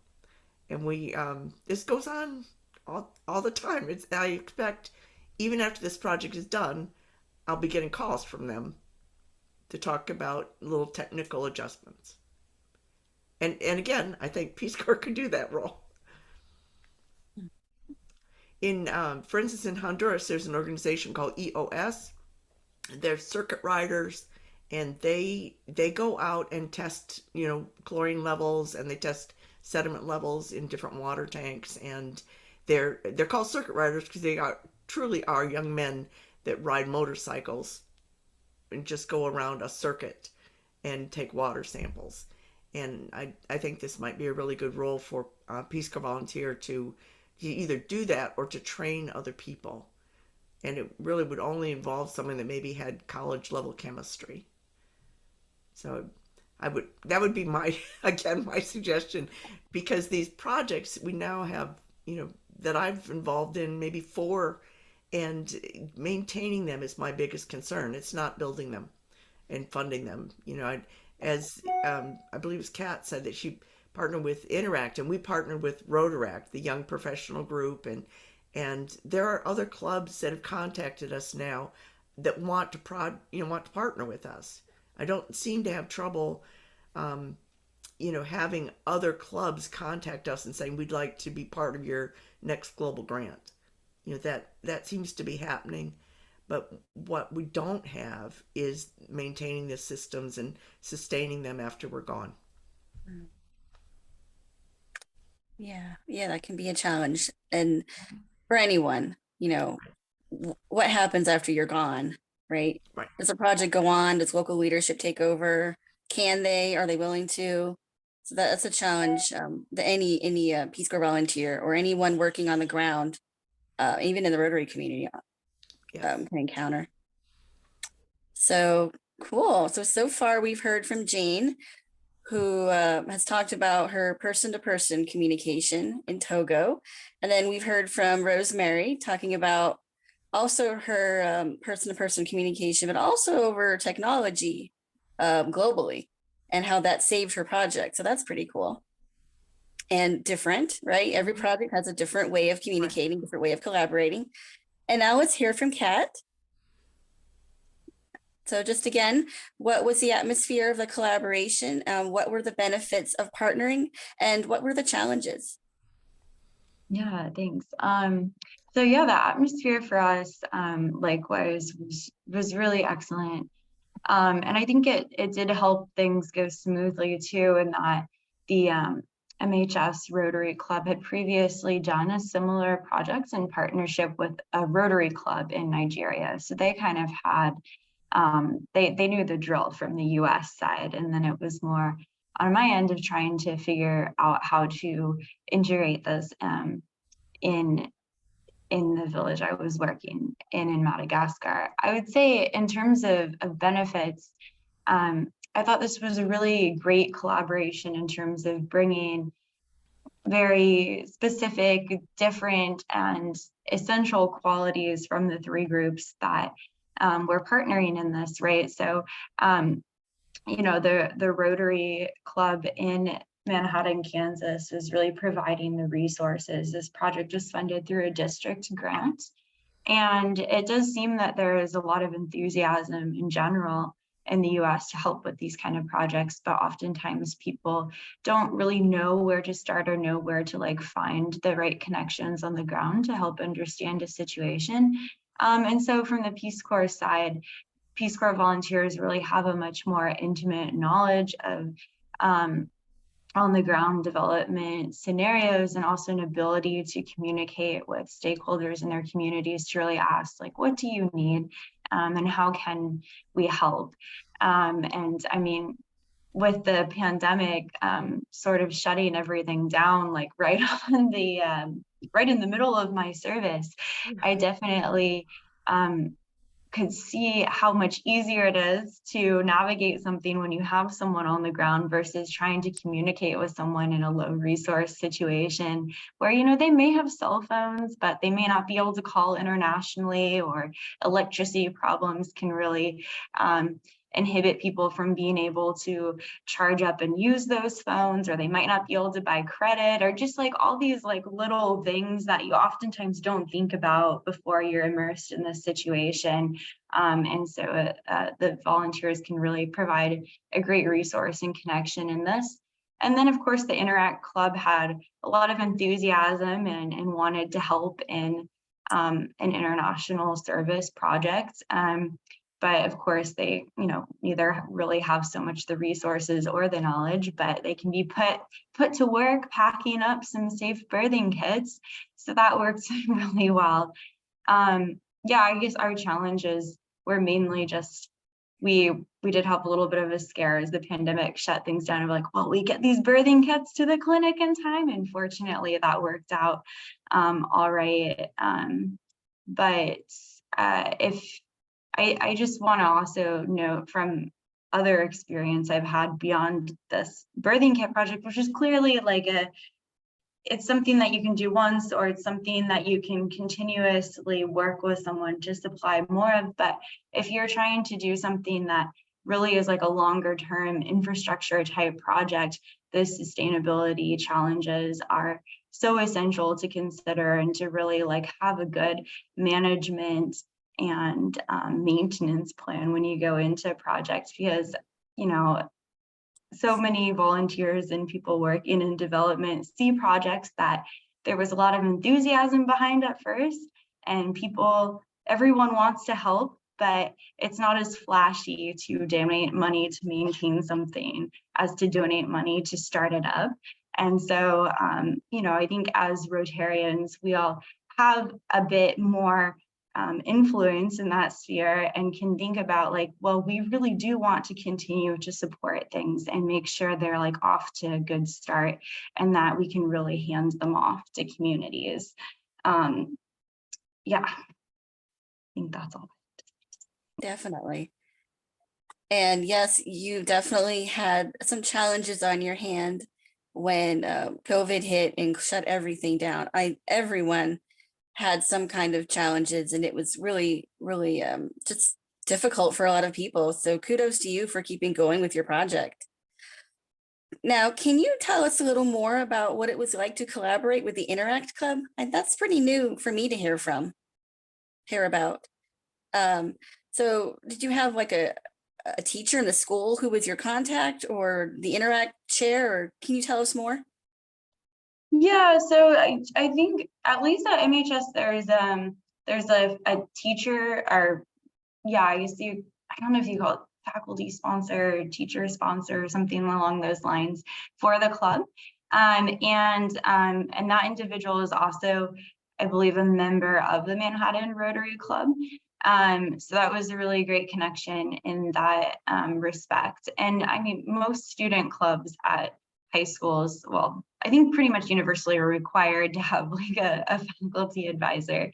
and we this goes on all the time. I expect even after this project is done, I'll be getting calls from them to talk about little technical adjustments, and again, I think Peace Corps could do that role. For instance, in Honduras, there's an organization called EOS. They're circuit riders, and they go out and test chlorine levels, and they test sediment levels in different water tanks, and they're called circuit riders because they truly are young men that ride motorcycles and just go around a circuit and take water samples. And I think this might be a really good role for Peace Corps volunteer to either do that or to train other people, and it really would only involve someone that maybe had college level chemistry. So that would be my suggestion, because these projects we now have, that I've involved in maybe 4, and maintaining them is my biggest concern. It's not building them and funding them. As I believe it was Kat said that she partnered with Interact, and we partnered with Rotaract, the young professional group, and there are other clubs that have contacted us now that want to partner with us. I don't seem to have trouble, having other clubs contact us and saying, we'd like to be part of your next global grant. That seems to be happening. But what we don't have is maintaining the systems and sustaining them after we're gone. Yeah, that can be a challenge. And for anyone, what happens after you're gone? Right? Right. Does the project go on? Does local leadership take over? Are they willing to? So that's a challenge that any Peace Corps volunteer or anyone working on the ground, even in the Rotary community, can encounter. So cool. So far we've heard from Jane, who has talked about her person-to-person communication in Togo. And then we've heard from Rosemary talking about also her person-to-person communication, but also over technology globally, and how that saved her project. So that's pretty cool and different, right? Every project has a different way of communicating, different way of collaborating. And now let's hear from Kat. So just again, what was the atmosphere of the collaboration? What were the benefits of partnering, and what were the challenges? Yeah, thanks. So yeah, the atmosphere for us, likewise was really excellent. And I think it did help things go smoothly too, in that the MHS Rotary Club had previously done a similar project in partnership with a Rotary Club in Nigeria. So they kind of had, they knew the drill from the US side, and then it was more on my end of trying to figure out how to integrate this in the village I was working in Madagascar. I would say in terms of benefits, I thought this was a really great collaboration in terms of bringing very specific, different, and essential qualities from the three groups that were partnering in this, right? So, you know, the Rotary Club in Manhattan, Kansas is really providing the resources. This project was funded through a district grant. And it does seem that there is a lot of enthusiasm in general in the US to help with these kind of projects, but oftentimes people don't really know where to start or know where to like find the right connections on the ground to help understand a situation. And so from the Peace Corps side, Peace Corps volunteers really have a much more intimate knowledge of on the ground development scenarios, and also an ability to communicate with stakeholders in their communities to really ask, like, what do you need, and how can we help? And I mean, with the pandemic sort of shutting everything down, like right on the right in the middle of my service, I definitely could see how much easier it is to navigate something when you have someone on the ground versus trying to communicate with someone in a low resource situation where, you know, they may have cell phones, but they may not be able to call internationally, or electricity problems can really inhibit people from being able to charge up and use those phones, or they might not be able to buy credit, or just like all these like little things that you oftentimes don't think about before you're immersed in this situation. And so the volunteers can really provide a great resource and connection in this. And then of course the Interact Club had a lot of enthusiasm and wanted to help in an international service project. But of course they, you know, neither really have so much the resources or the knowledge, but they can be put to work packing up some safe birthing kits. So that works really well. Yeah, I guess our challenges were mainly just, we did have a little bit of a scare as the pandemic shut things down of like, well, we get these birthing kits to the clinic in time. And fortunately that worked out all right. But if I just want to also note from other experience I've had beyond this birthing kit project, which is clearly like it's something that you can do once, or it's something that you can continuously work with someone to supply more of. But if you're trying to do something that really is like a longer term infrastructure type project, the sustainability challenges are so essential to consider, and to really like have a good management and maintenance plan when you go into projects, because, you know, so many volunteers and people working in development see projects that there was a lot of enthusiasm behind at first, and everyone wants to help, but it's not as flashy to donate money to maintain something as to donate money to start it up. And so, you know, I think as Rotarians, we all have a bit more influence in that sphere, and can think about like, well, we really do want to continue to support things and make sure they're like off to a good start, and that we can really hand them off to communities. Yeah, I think that's all. Definitely. And yes, you definitely had some challenges on your hand when COVID hit and shut everything down. Everyone had some kind of challenges, and it was really, really just difficult for a lot of people. So kudos to you for keeping going with your project. Now, can you tell us a little more about what it was like to collaborate with the Interact Club? And that's pretty new for me to hear about. So did you have like a teacher in the school who was your contact, or the Interact chair, or can you tell us more? Yeah, so I think at least at MHS there's a teacher, or yeah, I guess I don't know if you call it faculty sponsor, teacher sponsor, or something along those lines for the club. And that individual is also, I believe, a member of the Manhattan Rotary Club. So that was a really great connection in that respect. And I mean, most student clubs at high schools, well, I think pretty much universally are required to have like a faculty advisor.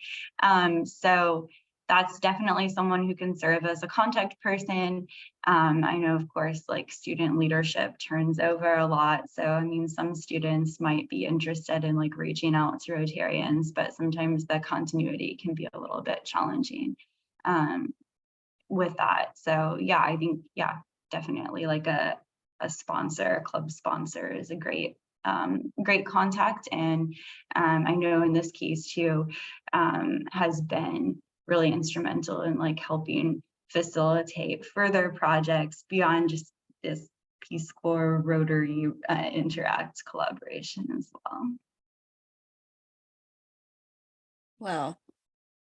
So that's definitely someone who can serve as a contact person. I know, of course, like student leadership turns over a lot. So, I mean, some students might be interested in like reaching out to Rotarians, but sometimes the continuity can be a little bit challenging with that. So yeah, I think, yeah, definitely like a sponsor, a club sponsor is a great contact. And I know in this case too, has been really instrumental in like helping facilitate further projects beyond just this Peace Corps Rotary Interact collaboration as well. Well,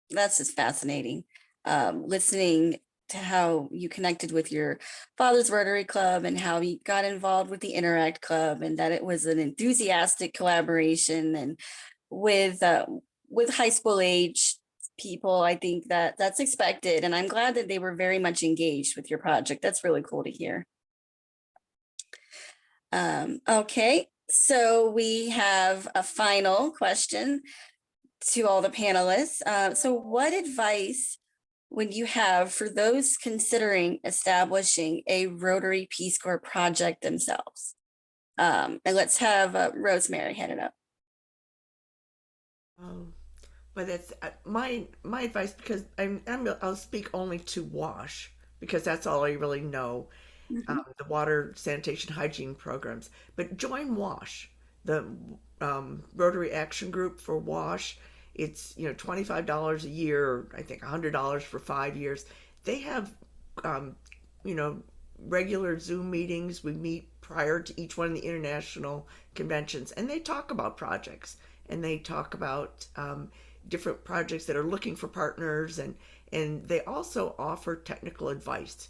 that's just fascinating. Listening to how you connected with your father's Rotary Club and how he got involved with the Interact Club, and that it was an enthusiastic collaboration. And with high school age people, I think that that's expected. And I'm glad that they were very much engaged with your project. That's really cool to hear. Okay, so we have a final question to all the panelists. So what advice would you have for those considering establishing a Rotary Peace Corps project themselves? And let's have Rosemary head it up. But that's my advice, because I'll speak only to WASH, because that's all I really know. The water, sanitation, hygiene programs. But join WASH, the Rotary Action Group for WASH. It's $25 a year, or I think $100 for 5 years. They have regular Zoom meetings. We meet prior to each one of the international conventions, and they talk about projects, and they talk about different projects that are looking for partners, and they also offer technical advice.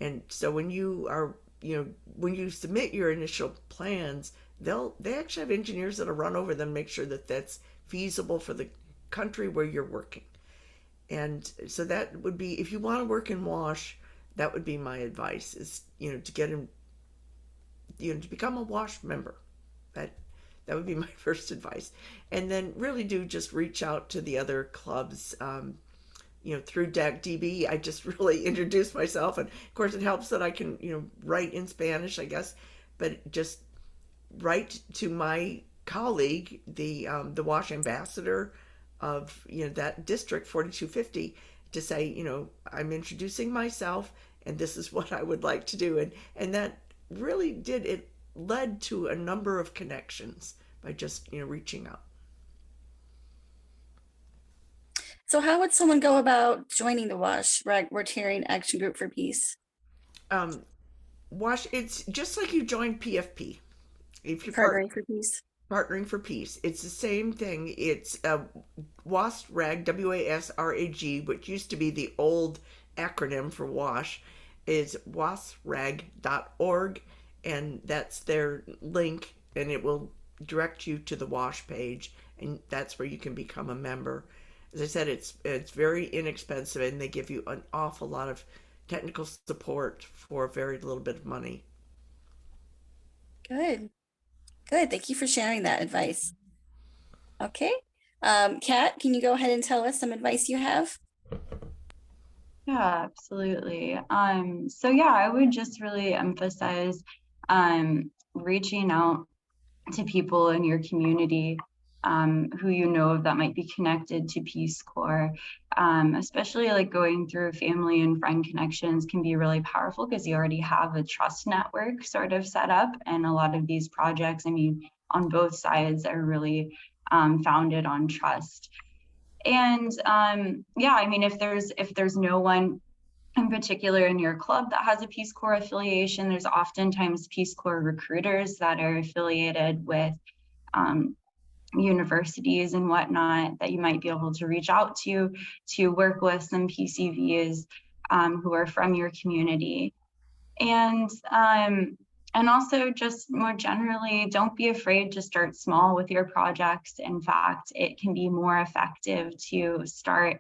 And so when you are, when you submit your initial plans, they actually have engineers that'll run over them, make sure that that's feasible for the country where you're working. And so that would be, if you want to work in WASH, that would be my advice, is to get in, to become a WASH member. That would be my first advice. And then really do just reach out to the other clubs. Through DACDB, I just really introduced myself, and of course it helps that I can, write in Spanish, I guess, but just write to my colleague, the WASH ambassador of, that district 4250, to say, I'm introducing myself, and this is what I would like to do. And that really it led to a number of connections by just, reaching out. So how would someone go about joining the WASH, Rotarian Action Group for Peace? WASH, it's just like you join PFP. If you're Partnering for Peace. Partnering for Peace. It's the same thing. It's WASRAG, WASRAG, which used to be the old acronym for WASH, is wasrag.org, and that's their link, and it will direct you to the WASH page, and that's where you can become a member. As I said, it's very inexpensive, and they give you an awful lot of technical support for very little bit of money. Good. Thank you for sharing that advice. Okay. Kat, can you go ahead and tell us some advice you have? Yeah, absolutely. So yeah, I would just really emphasize reaching out to people in your community who that might be connected to Peace Corps, especially like going through family and friend connections can be really powerful, because you already have a trust network sort of set up. And a lot of these projects, I mean, on both sides are really founded on trust. And yeah, I mean, if there's no one in particular in your club that has a Peace Corps affiliation, there's oftentimes Peace Corps recruiters that are affiliated with universities and whatnot that you might be able to reach out to work with some PCVs who are from your community. And also just more generally, don't be afraid to start small with your projects. In fact, it can be more effective to start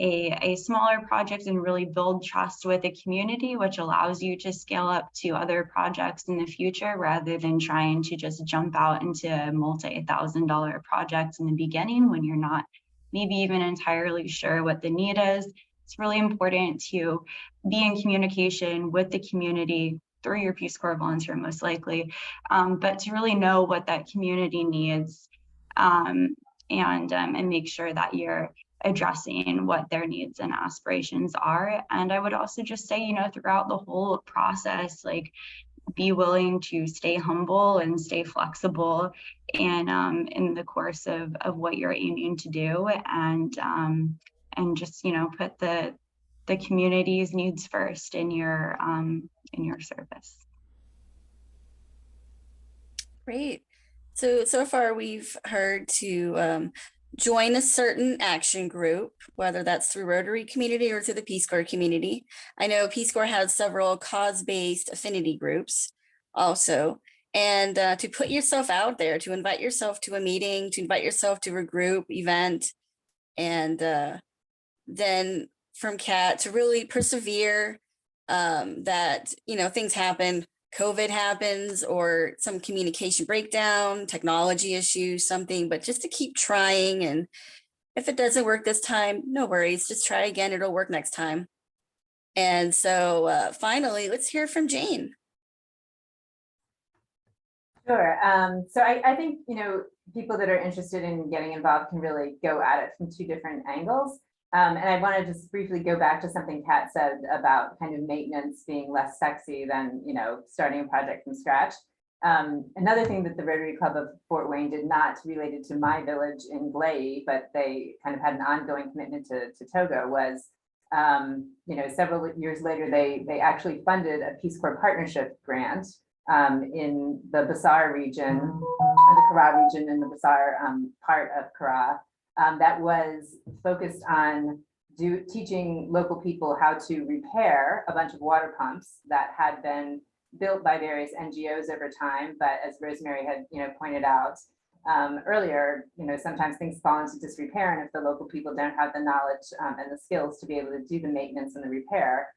a smaller project and really build trust with the community, which allows you to scale up to other projects in the future rather than trying to just jump out into multi-$1,000 projects in the beginning when you're not maybe even entirely sure what the need is. It's really important to be in communication with the community through your Peace Corps volunteer, most likely, but to really know what that community needs and make sure that you're addressing what their needs and aspirations are. And I would also just say, you know, throughout the whole process, like, be willing to stay humble and stay flexible in the course of what you're aiming to do, and just, you know, put the community's needs first in your service. Great. So far we've heard to join a certain action group, whether that's through Rotary community or through the Peace Corps community. I know Peace Corps has several cause-based affinity groups also. And to put yourself out there, to invite yourself to a meeting, to invite yourself to a group event, and then from Kat to really persevere, that, you know, things happen. COVID happens, or some communication breakdown, technology issues, something, but just to keep trying. And if it doesn't work this time, no worries, just try again, it'll work next time. And so finally, let's hear from Jane. Sure. So I think, you know, people that are interested in getting involved can really go at it from two different angles. And I want to just briefly go back to something Kat said about kind of maintenance being less sexy than, you know, starting a project from scratch. Another thing that the Rotary Club of Fort Wayne did not related to my village in Glay, but they kind of had an ongoing commitment to Togo was, you know, several years later, they actually funded a Peace Corps partnership grant in the Basar region, or the Kara region in the Basar part of Kara. That was focused on teaching local people how to repair a bunch of water pumps that had been built by various NGOs over time. But as Rosemary had, you know, pointed out earlier, you know, sometimes things fall into disrepair, and if the local people don't have the knowledge and the skills to be able to do the maintenance and the repair,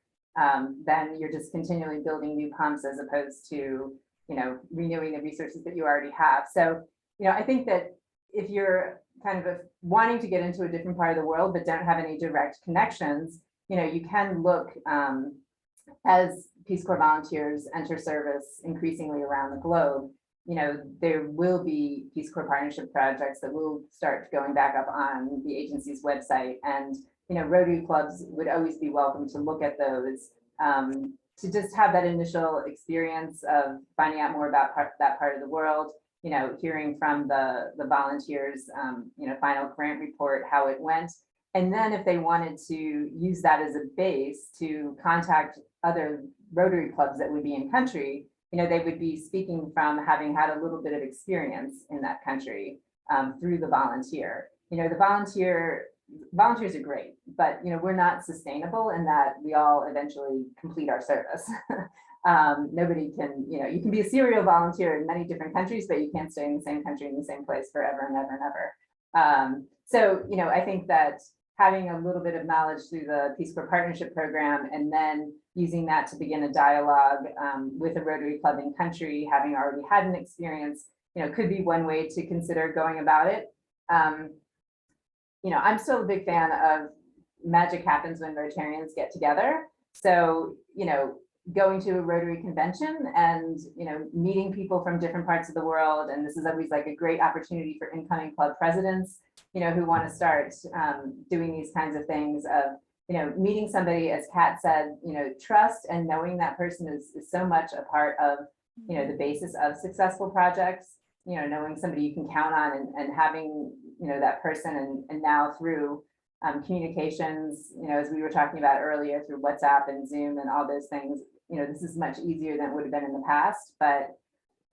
then you're just continually building new pumps as opposed to, you know, renewing the resources that you already have. So, you know, I think that if you're kind of wanting to get into a different part of the world but don't have any direct connections, you know, you can look as Peace Corps volunteers enter service increasingly around the globe. You know, there will be Peace Corps partnership projects that will start going back up on the agency's website, and you know, Rotary clubs would always be welcome to look at those, to just have that initial experience of finding out more about that part of the world. You know, hearing from the volunteers, you know, final grant report, how it went. And then if they wanted to use that as a base to contact other Rotary clubs that would be in country, you know, they would be speaking from having had a little bit of experience in that country through the volunteer. You know, the volunteers are great, but, you know, we're not sustainable in that we all eventually complete our service. Nobody can, you know, you can be a serial volunteer in many different countries, but you can't stay in the same country in the same place forever and ever and ever. So, you know, I think that having a little bit of knowledge through the Peace Corps Partnership Program, and then using that to begin a dialogue with a Rotary Club in country, having already had an experience, you know, could be one way to consider going about it. You know, I'm still a big fan of magic happens when Rotarians get together. So, you know, going to a Rotary convention and, you know, meeting people from different parts of the world. And this is always like a great opportunity for incoming club presidents, you know, who want to start doing these kinds of things of, you know, meeting somebody, as Kat said, you know, trust and knowing that person is so much a part of, you know, the basis of successful projects, you know, knowing somebody you can count on, and having, you know, that person, and now through communications, you know, as we were talking about earlier, through WhatsApp and Zoom and all those things, you know, this is much easier than it would have been in the past. But,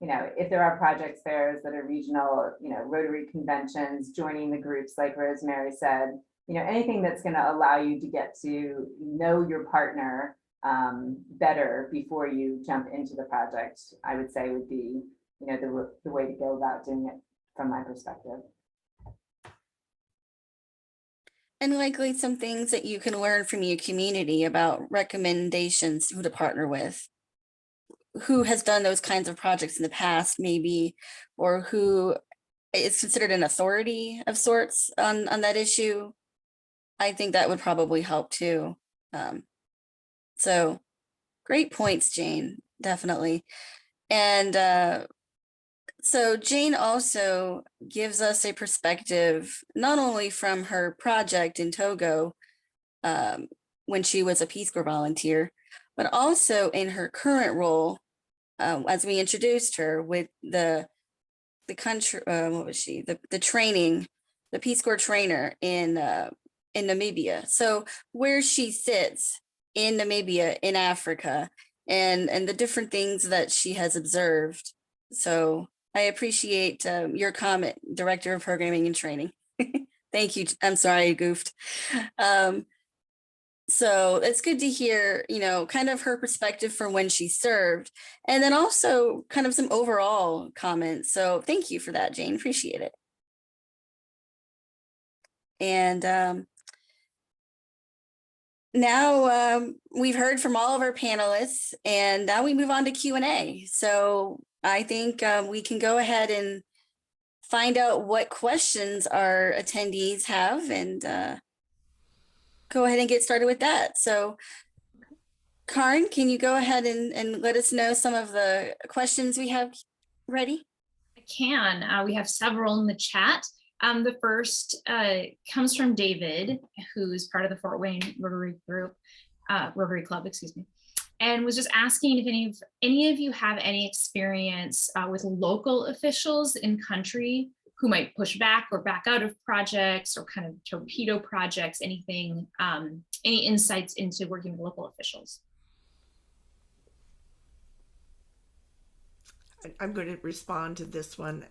if there are project fairs that are regional, Rotary conventions, joining the groups like Rosemary said, anything that's going to allow you to get to know your partner better before you jump into the project, I would say would be, the way to go about doing it from my perspective. And likely some things that you can learn from your community about recommendations, who to partner with, who has done those kinds of projects in the past, maybe, or who is considered an authority of sorts on that issue. I think that would probably help too. So great points, Jane, definitely. And so Jane also gives us a perspective, not only from her project in Togo, when she was a Peace Corps volunteer, but also in her current role, as we introduced her with the country, what was she? The training, the Peace Corps trainer in Namibia. So where she sits in Namibia, in Africa, and the different things that she has observed. So I appreciate your comment, Director of Programming and Training. Thank you. I'm sorry, I goofed. So it's good to hear, kind of her perspective from when she served, and then also kind of some overall comments. So thank you for that, Jane. Appreciate it. And now we've heard from all of our panelists, and now we move on to Q&A. So I think we can go ahead and find out what questions our attendees have, and go ahead and get started with that. So Karen, can you go ahead and let us know some of the questions we have ready? I can. We have several in the chat. The first comes from David, who's part of the Fort Wayne Rotary group, Rotary Club, excuse me, and was just asking if any of you have any experience with local officials in country who might push back or back out of projects or kind of torpedo projects, anything, any insights into working with local officials? I'm going to respond to this one.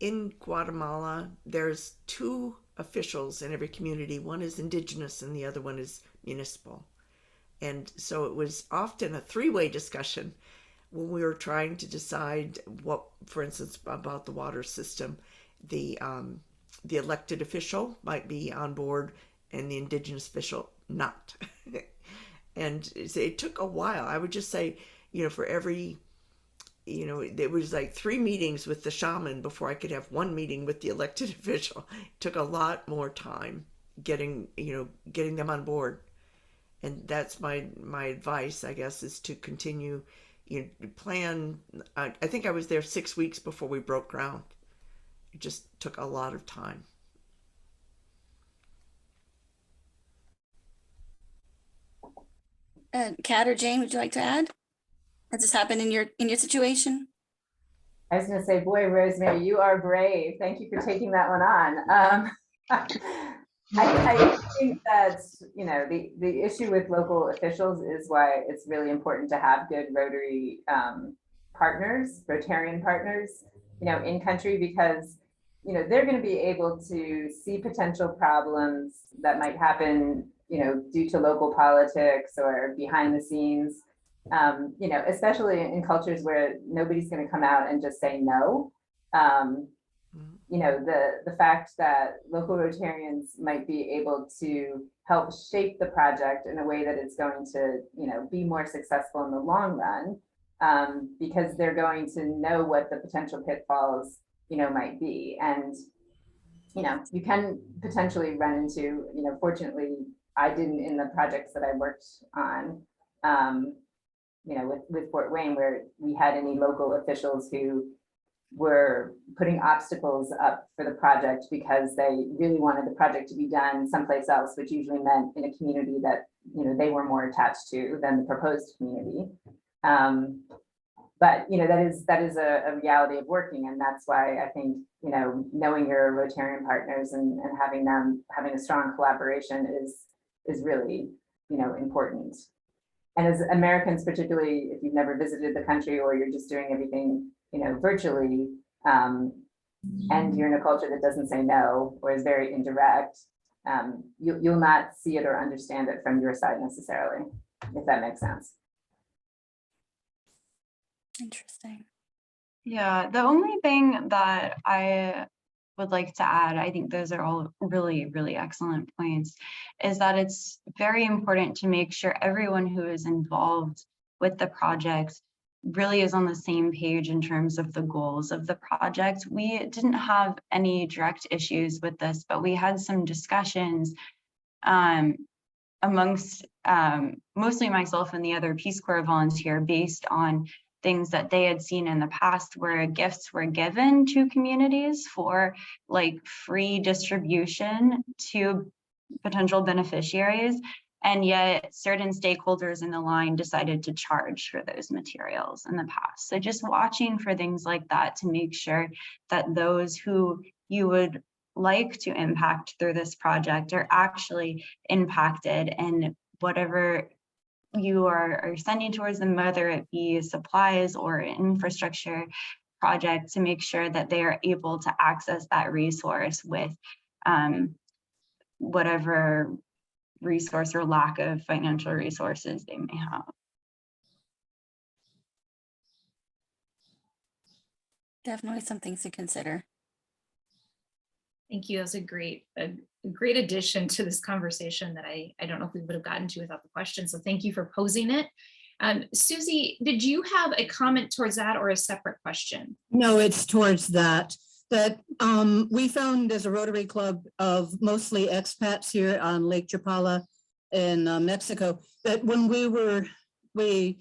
In Guatemala, there's two officials in every community. One is indigenous and the other one is municipal. And so it was often a three-way discussion when we were trying to decide what, for instance, about the water system. The elected official might be on board and the indigenous official not. And it took a while. I would just say, for every, there was like 3 meetings with the shaman before I could have 1 meeting with the elected official. It took a lot more time getting them on board. And that's my advice, I guess, is to continue, plan. I think I was there 6 weeks before we broke ground. It just took a lot of time. Kat or Jane, would you like to add? Has this happened in your situation? I was going to say, boy, Rosemary, you are brave. Thank you for taking that one on. I think that, the issue with local officials is why it's really important to have good Rotary partners, Rotarian partners, in country, because, they're going to be able to see potential problems that might happen, due to local politics or behind the scenes. Especially in cultures where nobody's going to come out and just say no. The fact that local Rotarians might be able to help shape the project in a way that it's going to, be more successful in the long run, because they're going to know what the potential pitfalls, might be. And, you can potentially run into, fortunately, I didn't in the projects that I worked on, with Fort Wayne, where we had any local officials who were putting obstacles up for the project because they really wanted the project to be done someplace else, which usually meant in a community that, they were more attached to than the proposed community. But, that is a reality of working. And that's why I think, knowing your Rotarian partners and having a strong collaboration is really, important. And as Americans, particularly if you've never visited the country or you're just doing everything, virtually, and you're in a culture that doesn't say no or is very indirect, you'll not see it or understand it from your side necessarily, if that makes sense. Interesting. Yeah, the only thing that I would like to add, I think those are all really, really excellent points, is that it's very important to make sure everyone who is involved with the project really is on the same page in terms of the goals of the project. We didn't have any direct issues with this, but we had some discussions amongst mostly myself and the other Peace Corps volunteer based on things that they had seen in the past where gifts were given to communities for like free distribution to potential beneficiaries. And yet certain stakeholders in the line decided to charge for those materials in the past. So just watching for things like that to make sure that those who you would like to impact through this project are actually impacted, and whatever you are sending towards them, whether it be supplies or infrastructure project, to make sure that they are able to access that resource with whatever resource or lack of financial resources they may have. Definitely some things to consider. Thank you. That's a great addition to this conversation that I don't know if we would have gotten to without the question. So thank you for posing it. Susie, did you have a comment towards that or a separate question? No, it's towards that. We found as a Rotary Club of mostly expats here on Lake Chapala in Mexico, that when we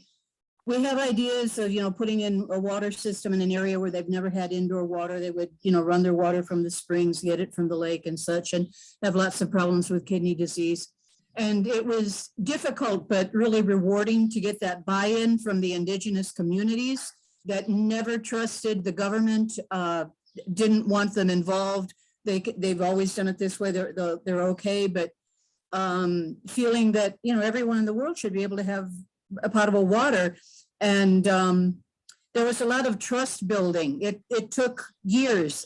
have ideas of, putting in a water system in an area where they've never had indoor water. They would, run their water from the springs, get it from the lake and such, and have lots of problems with kidney disease. And it was difficult, but really rewarding to get that buy-in from the indigenous communities that never trusted the government, didn't want them involved. They've always done it this way. They're okay, but feeling that, everyone in the world should be able to have a potable water. And there was a lot of trust building. It took years,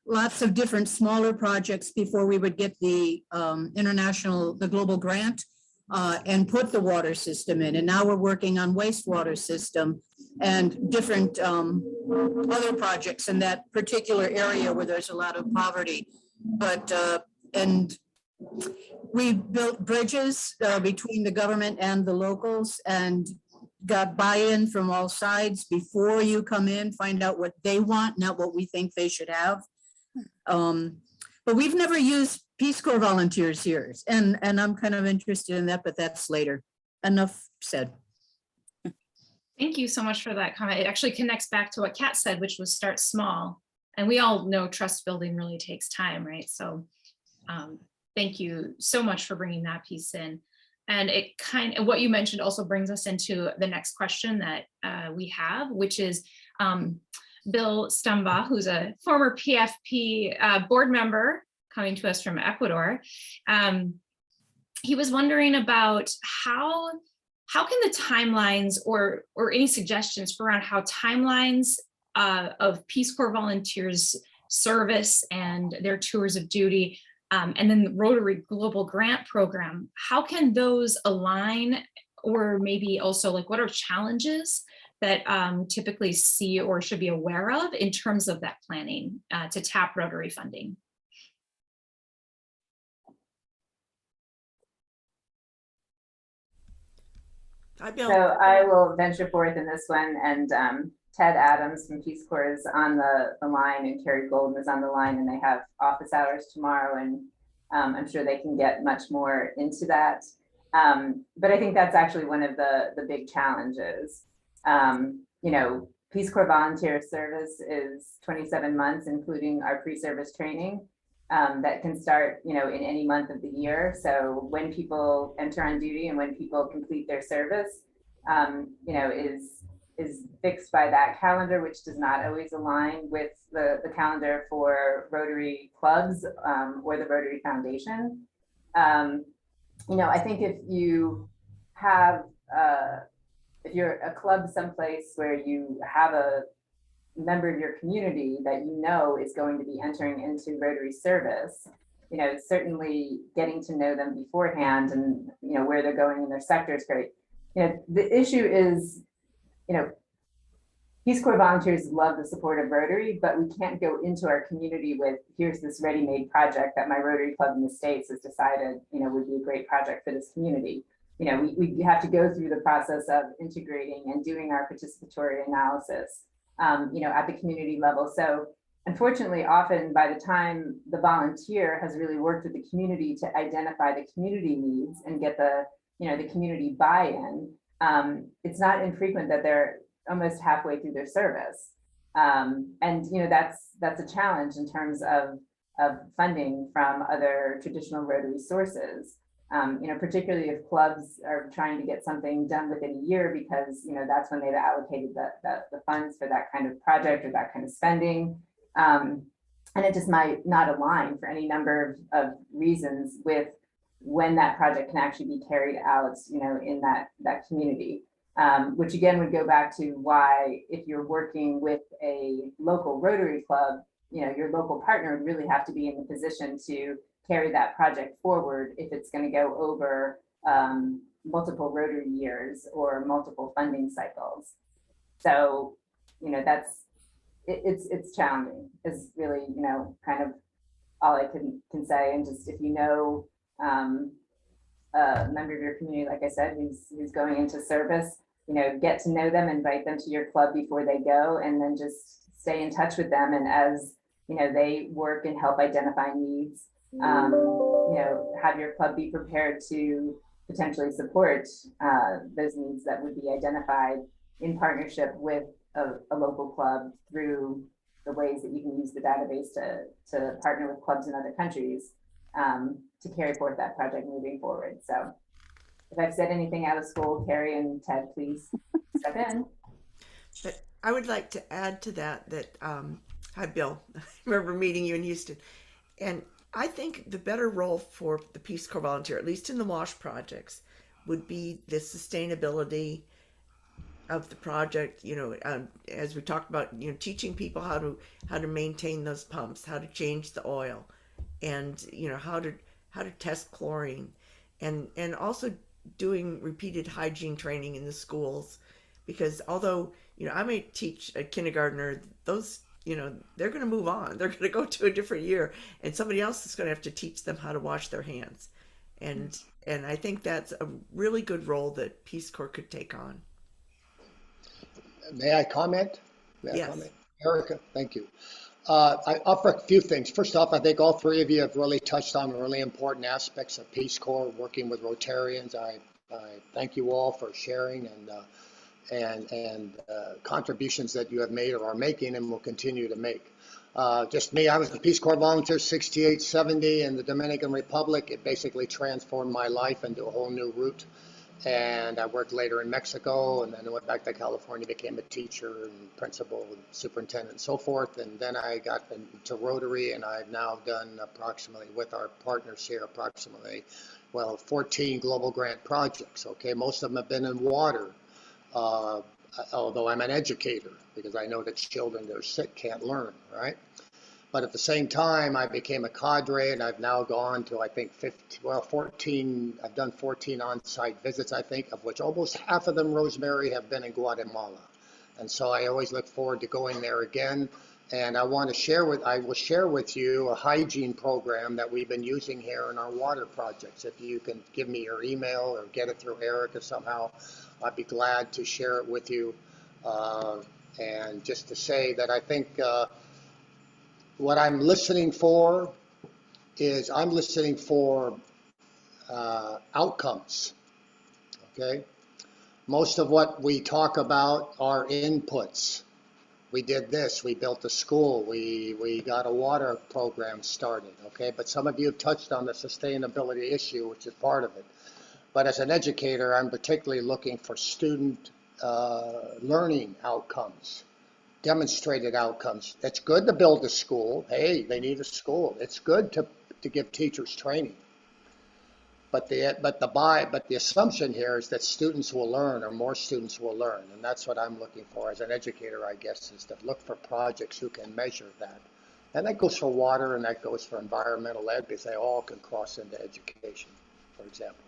lots of different smaller projects before we would get the global grant and put the water system in. And now we're working on wastewater system and different other projects in that particular area where there's a lot of poverty. But, and we built bridges between the government and the locals and got buy-in from all sides before you come in, find out what they want, not what we think they should have. But we've never used Peace Corps volunteers here. And I'm kind of interested in that, but that's later. Enough said. Thank you so much for that comment. It actually connects back to what Kat said, which was start small. And we all know trust building really takes time, right? So thank you so much for bringing that piece in. And it kind of, what you mentioned also brings us into the next question that we have, which is Bill Stumba, who's a former PFP board member coming to us from Ecuador. He was wondering about how can the timelines or any suggestions for around how timelines of Peace Corps volunteers service and their tours of duty, and then the Rotary Global Grant Program, how can those align, or maybe also like what are challenges that typically see or should be aware of in terms of that planning to tap Rotary funding? So I will venture forth in this one, and Ted Adams from Peace Corps is on the line, and Carrie Golden is on the line, and they have office hours tomorrow, and I'm sure they can get much more into that. But I think that's actually one of the big challenges. Peace Corps volunteer service is 27 months, including our pre-service training. That can start, in any month of the year. So when people enter on duty and when people complete their service, is fixed by that calendar, which does not always align with the calendar for Rotary clubs or the Rotary Foundation. I think if you have if you're a club someplace where you have a member of your community that you know is going to be entering into Rotary service, you know, certainly getting to know them beforehand and, you know, where they're going in their sector is great. You know, the issue is, you know, Peace Corps volunteers love the support of Rotary, but we can't go into our community with, here's this ready-made project that my Rotary Club in the States has decided, you know, would be a great project for this community. You know, we have to go through the process of integrating and doing our participatory analysis, you know, at the community level. So unfortunately, often by the time the volunteer has really worked with the community to identify the community needs and get the, you know, the community buy-in, it's not infrequent that they're almost halfway through their service. And, you know, that's a challenge in terms of funding from other traditional Rotary sources. You know, particularly if clubs are trying to get something done within a year because, you know, that's when they've allocated the funds for that kind of project or that kind of spending. And it just might not align for any number of reasons with when that project can actually be carried out, you know, in that community. Which again would go back to why, if you're working with a local Rotary club, you know, your local partner would really have to be in the position to carry that project forward if it's going to go over multiple Rotary years or multiple funding cycles. So, you know, it's challenging is really, you know, kind of all I can say. And just if you know a member of your community, like I said, who's going into service, you know, get to know them, invite them to your club before they go, and then just stay in touch with them. And as, you know, they work and help identify needs, you know, have your club be prepared to potentially support those needs that would be identified in partnership with a local club through the ways that you can use the database to partner with clubs in other countries to carry forth that project moving forward. So if I've said anything out of school, Carrie and Ted, please step in. But I would like to add to that, hi, Bill. I remember meeting you in Houston. And I think the better role for the Peace Corps volunteer, at least in the WASH projects, would be the sustainability of the project. You know, as we talked about, you know, teaching people how to maintain those pumps, how to change the oil, and, you know, how to test chlorine, and also doing repeated hygiene training in the schools. Because although, you know, I may teach a kindergartner, those, you know, they're going to move on. They're going to go to a different year, and somebody else is going to have to teach them how to wash their hands. And I think that's a really good role that Peace Corps could take on. May I comment? Yes. Erica, thank you. I offer a few things. First off, I think all three of you have really touched on really important aspects of Peace Corps, working with Rotarians. I thank you all for sharing and contributions that you have made or are making and will continue to make. Just me, I was a Peace Corps volunteer 68, 70 in the Dominican Republic. It basically transformed my life into a whole new route. And I worked later in Mexico, and then I went back to California, became a teacher and principal and superintendent and so forth. And then I got into Rotary, and I've now done approximately, with our partners here, 14 global grant projects. Okay, most of them have been in water, although I'm an educator, because I know that children that are sick can't learn, right? But at the same time, I became a cadre, and I've now gone to, I think, 14, I've done 14 on-site visits, I think, of which almost half of them, Rosemary, have been in Guatemala. And so I always look forward to going there again. And I will share with you a hygiene program that we've been using here in our water projects. If you can give me your email or get it through Erica somehow, I'd be glad to share it with you. And just to say that I think, what I'm listening for is outcomes, okay? Most of what we talk about are inputs. We did this, we built a school, we got a water program started, okay? But some of you have touched on the sustainability issue, which is part of it. But as an educator, I'm particularly looking for student learning outcomes. Demonstrated outcomes. It's good to build a school. Hey, they need a school. It's good to give teachers training. But the assumption here is that students will learn, or more students will learn, and that's what I'm looking for as an educator, I guess, is to look for projects who can measure that. And that goes for water, and that goes for environmental ed, because they all can cross into education, for example.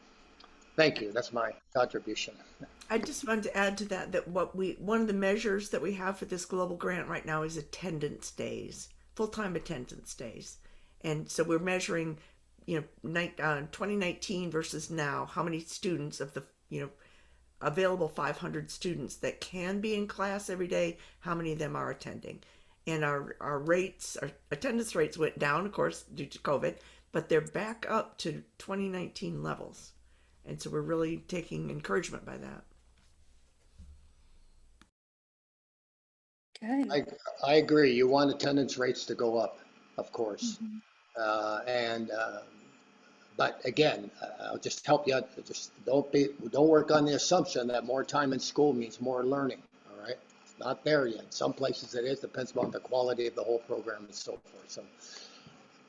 Thank you. That's my contribution. I just wanted to add to that one of the measures that we have for this global grant right now is attendance days, full-time attendance days. And so we're measuring, 2019 versus now, how many students of the, available 500 students that can be in class every day, how many of them are attending. And our attendance rates went down, of course, due to COVID, but they're back up to 2019 levels. And so we're really taking encouragement by that. Good. I agree. You want attendance rates to go up, of course. But again, I'll just help you. Just don't work on the assumption that more time in school means more learning. All right, it's not there yet. Some places it is. Depends on the quality of the whole program and so forth. So,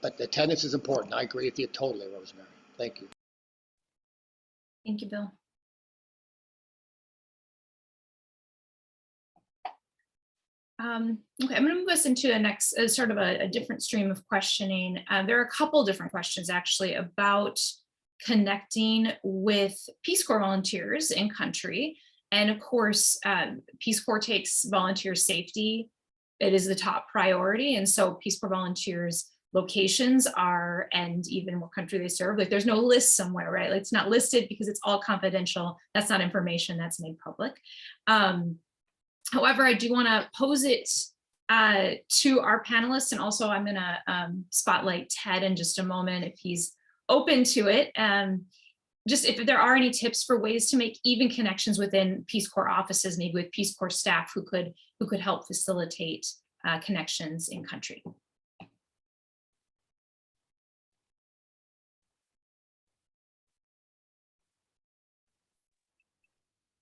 but attendance is important. I agree with you totally, Rosemary. Thank you. Thank you, Bill. Okay, I'm going to move us into the next sort of a different stream of questioning. There are a couple different questions actually about connecting with Peace Corps volunteers in country. And of course, Peace Corps takes volunteer safety. It is the top priority. And so Peace Corps volunteers locations are, and even what country they serve, like there's no list somewhere, right? Like it's not listed because it's all confidential. That's not information that's made public. However, I do want to pose it to our panelists, and also I'm going to spotlight Ted in just a moment if he's open to it. Just if there are any tips for ways to make even connections within Peace Corps offices, maybe with Peace Corps staff who could help facilitate connections in country.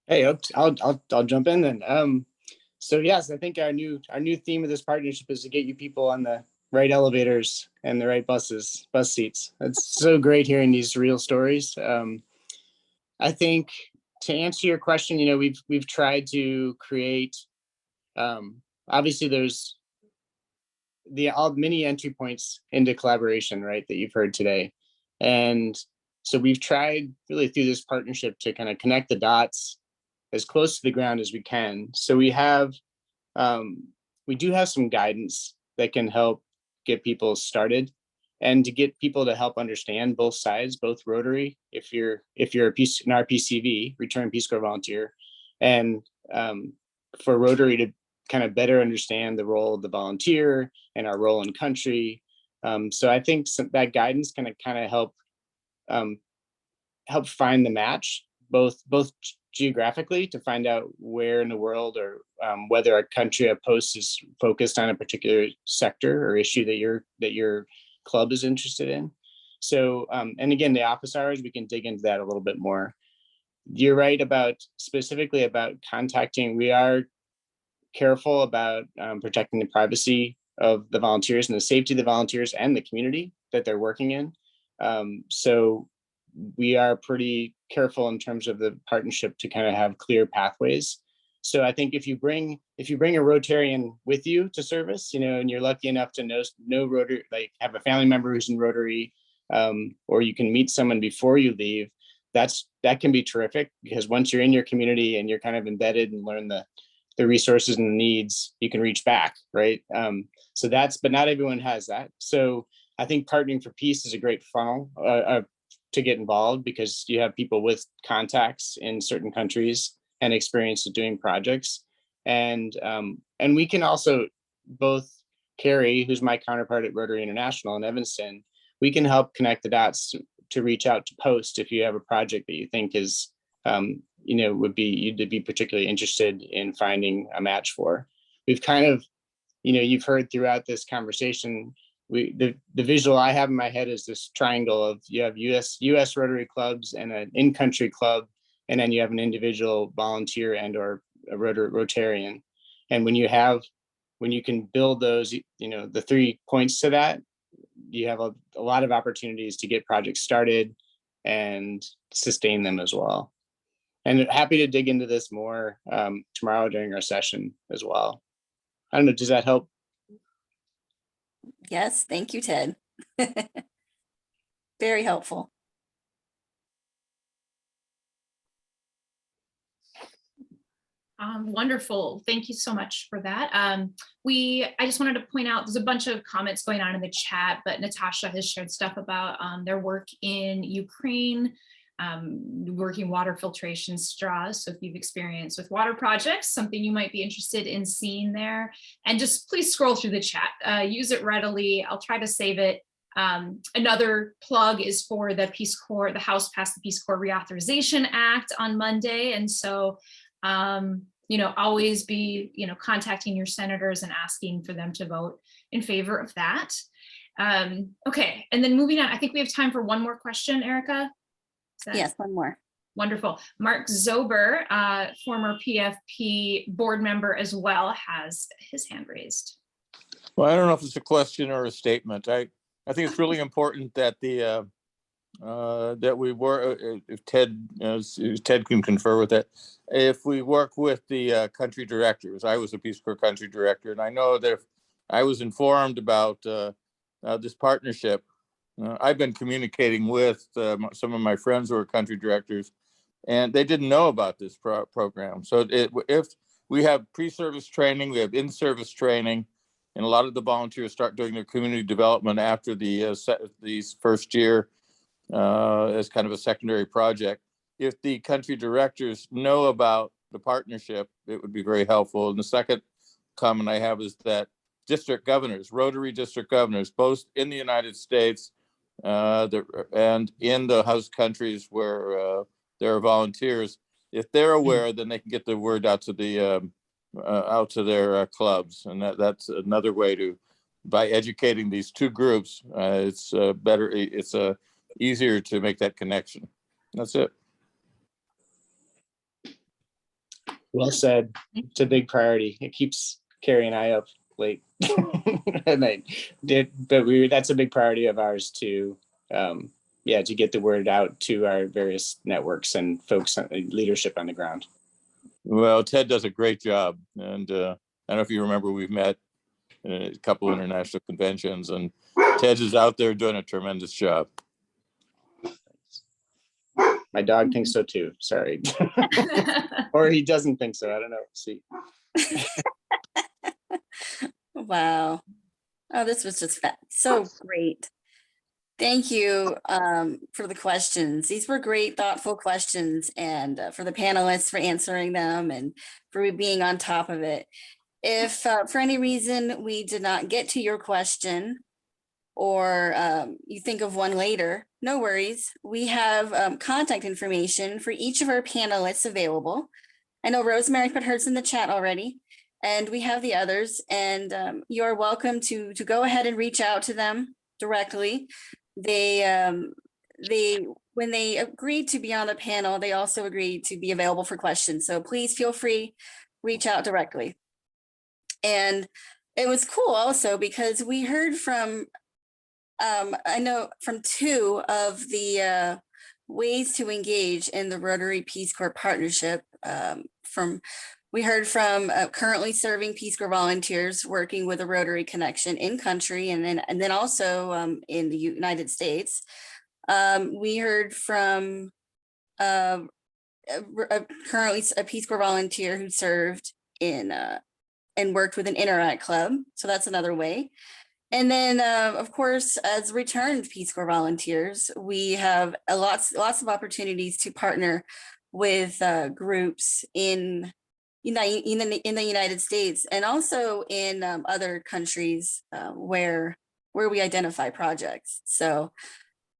Hey, I'll jump in then. So yes, I think our new theme of this partnership is to get you people on the right elevators and the right bus seats. It's so great hearing these real stories. I think to answer your question, we've tried to create. Obviously, there's many entry points into collaboration, right? That you've heard today, and so we've tried really through this partnership to kind of connect the dots as close to the ground as we can. So we do have some guidance that can help get people started, and to get people to help understand both sides, both Rotary, if you're an RPCV, Return Peace Corps volunteer, and for Rotary to kind of better understand the role of the volunteer and our role in country. So I think that guidance can kind of help find the match, both geographically, to find out where in the world, or whether a country, a post is focused on a particular sector or issue that your club is interested in. So, and again, the office hours, we can dig into that a little bit more. You're right specifically about contacting. We are careful about protecting the privacy of the volunteers and the safety of the volunteers and the community that they're working in. So we are pretty careful in terms of the partnership to kind of have clear pathways. So I think if you bring a Rotarian with you to service, and you're lucky enough to know Rotary, like have a family member who's in Rotary, or you can meet someone before you leave, that can be terrific, because once you're in your community and you're kind of embedded and learn the resources and the needs, you can reach back, right? But not everyone has that. So I think Partnering for Peace is a great funnel to get involved, because you have people with contacts in certain countries and experience of doing projects. And we can also, both Carrie, who's my counterpart at Rotary International in Evanston, we can help connect the dots to reach out to Post if you have a project that you think is, you'd be particularly interested in finding a match for. We've kind of, you've heard throughout this conversation, the visual I have in my head is this triangle of, you have US Rotary clubs and an in-country club, and then you have an individual volunteer and or a Rotarian. And when you can build those, the 3 points to that, you have a lot of opportunities to get projects started, and sustain them as well. And happy to dig into this more tomorrow during our session as well. I don't know, does that help? Yes, thank you, Ted. Very helpful. Wonderful. Thank you so much for that. I just wanted to point out, there's a bunch of comments going on in the chat, but Natasha has shared stuff about their work in Ukraine, working water filtration straws. So if you've experienced with water projects, something you might be interested in seeing there, and just please scroll through the chat, use it readily. I'll try to save it. Another plug is for the Peace Corps. The House passed the Peace Corps Reauthorization Act on Monday. And so, always be, contacting your senators and asking for them to vote in favor of that. Okay, and then moving on, I think we have time for one more question, Erica. Yes, one more. Wonderful. Mark Zober, former PFP board member as well, has his hand raised. Well, I don't know if it's a question or a statement. I think it's really important that that we work, if Ted can confer with it, if we work with the country directors. I was a Peace Corps country director, and I know that if I was informed about this partnership, I've been communicating with some of my friends who are country directors, and they didn't know about this program. So if we have pre-service training, we have in-service training, and a lot of the volunteers start doing their community development after these first year as kind of a secondary project. If the country directors know about the partnership, it would be very helpful. And the second comment I have is that district governors, Rotary district governors, both in the United States and in the host countries where there are volunteers, if they're aware, then they can get the word out to their clubs. And that's another way to, by educating these two groups, it's better, it's easier to make that connection. That's it. Well said. It's a big priority. It keeps Carrie and I up late at night. That's a big priority of ours too. To get the word out to our various networks and folks, leadership on the ground. Well, Ted does a great job. And I don't know if you remember, we've met in a couple international conventions, and Ted is out there doing a tremendous job. My dog thinks so too. Sorry. Or he doesn't think so. I don't know. See. Wow. Oh, this was just so great. Thank you for the questions. These were great, thoughtful questions, and for the panelists for answering them and for being on top of it. If for any reason we did not get to your question, or you think of one later, no worries. We have contact information for each of our panelists available. I know Rosemary put hers in the chat already, and we have the others, and you are welcome to go ahead and reach out to them directly. When they agreed to be on the panel, they also agreed to be available for questions. So please feel free, reach out directly. And it was cool also because we heard from, I know from two of the ways to engage in the Rotary-Peace Corps partnership. We heard from currently serving Peace Corps volunteers working with a Rotary connection in country, and then also in the United States. We heard from currently a Peace Corps volunteer who served in and worked with an Interact club. So that's another way. And then, of course, as returned Peace Corps volunteers, we have lots of opportunities to partner with groups in the United States and also in other countries where we identify projects. So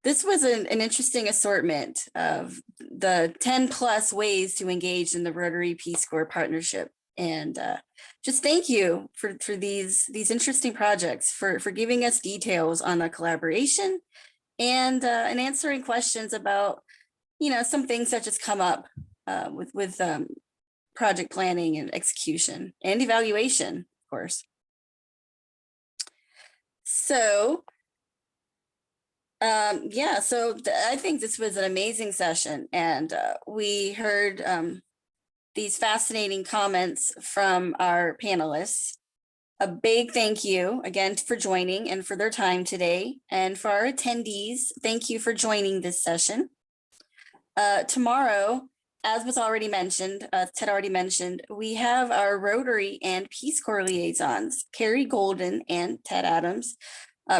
this was an interesting assortment of the 10 plus ways to engage in the Rotary-Peace Corps partnership. And just thank you for these interesting projects, for giving us details on the collaboration and answering questions about, some things that just come up with project planning and execution and evaluation, of course. So Yeah, so I think this was an amazing session, and we heard these fascinating comments from our panelists. A big thank you again for joining and for their time today. And for our attendees, thank you for joining this session. Tomorrow, as was already mentioned, Ted already mentioned, we have our Rotary and Peace Corps liaisons, Carrie Golden and Ted Adams,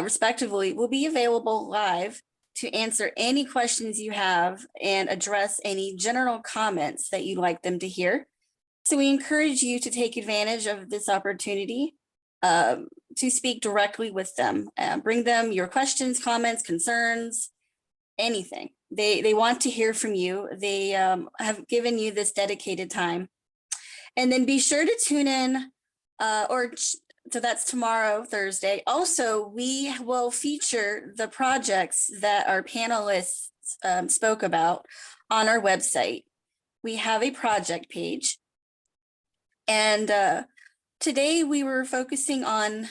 respectively, will be available live to answer any questions you have and address any general comments that you'd like them to hear. So we encourage you to take advantage of this opportunity to speak directly with them. Bring them your questions, comments, concerns, anything. They want to hear from you. They have given you this dedicated time. And then be sure to tune in, so that's tomorrow, Thursday. Also, we will feature the projects that our panelists spoke about on our website. We have a project page. And today we were focusing on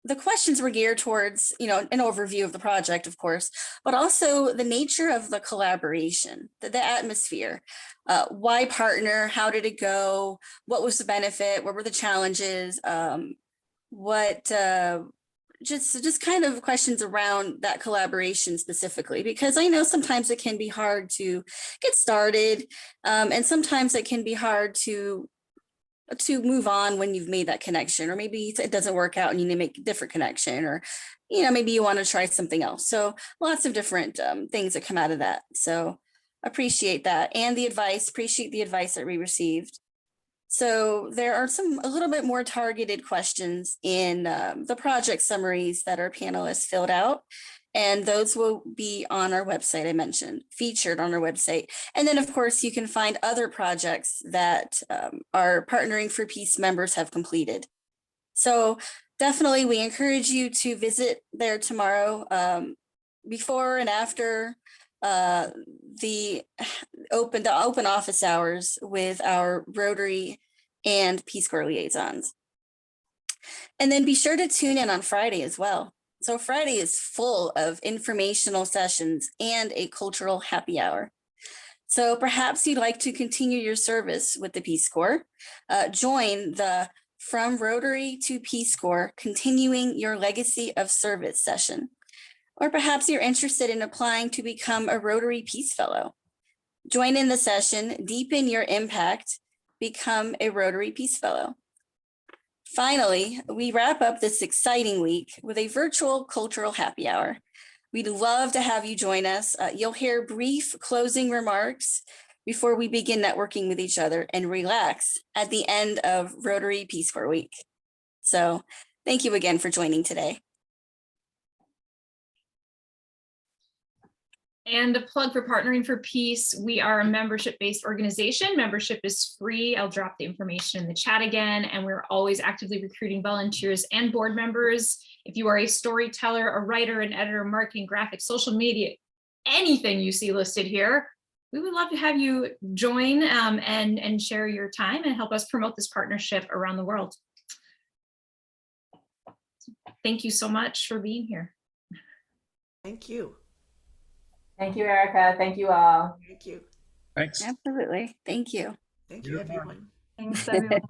the questions were geared towards, an overview of the project, of course, but also the nature of the collaboration, the atmosphere. Why partner? How did it go? What was the benefit? What were the challenges? Just kind of questions around that collaboration specifically, because I know sometimes it can be hard to get started, and sometimes it can be hard to move on when you've made that connection, or maybe it doesn't work out and you need to make a different connection, or maybe you want to try something else. So lots of different things that come out of that. So appreciate that, and appreciate the advice that we received. So there are a little bit more targeted questions in the project summaries that our panelists filled out. And those will be on our website, I mentioned, featured on our website. And then, of course, you can find other projects that our Partnering for Peace members have completed. So definitely, we encourage you to visit there tomorrow, before and after the open office hours with our Rotary and Peace Corps liaisons. And then be sure to tune in on Friday as well. So Friday is full of informational sessions and a cultural happy hour. So perhaps you'd like to continue your service with the Peace Corps. Join the From Rotary to Peace Corps, Continuing Your Legacy of Service session. Or perhaps you're interested in applying to become a Rotary Peace Fellow. Join in the session, deepen your impact, become a Rotary Peace Fellow. Finally, we wrap up this exciting week with a virtual cultural happy hour. We'd love to have you join us. You'll hear brief closing remarks before we begin networking with each other and relax at the end of Rotary Peace Corps Week. So thank you again for joining today. And a plug for Partnering for Peace. We are a membership-based organization. Membership is free. I'll drop the information in the chat again. And we're always actively recruiting volunteers and board members. If you are a storyteller, a writer, an editor, marketing, graphics, social media, anything you see listed here, we would love to have you join and share your time and help us promote this partnership around the world. Thank you so much for being here. Thank you. Thank you, Erica. Thank you all. Thank you. Thanks. Absolutely. Thank you. Thank you, everyone. Thanks, everyone.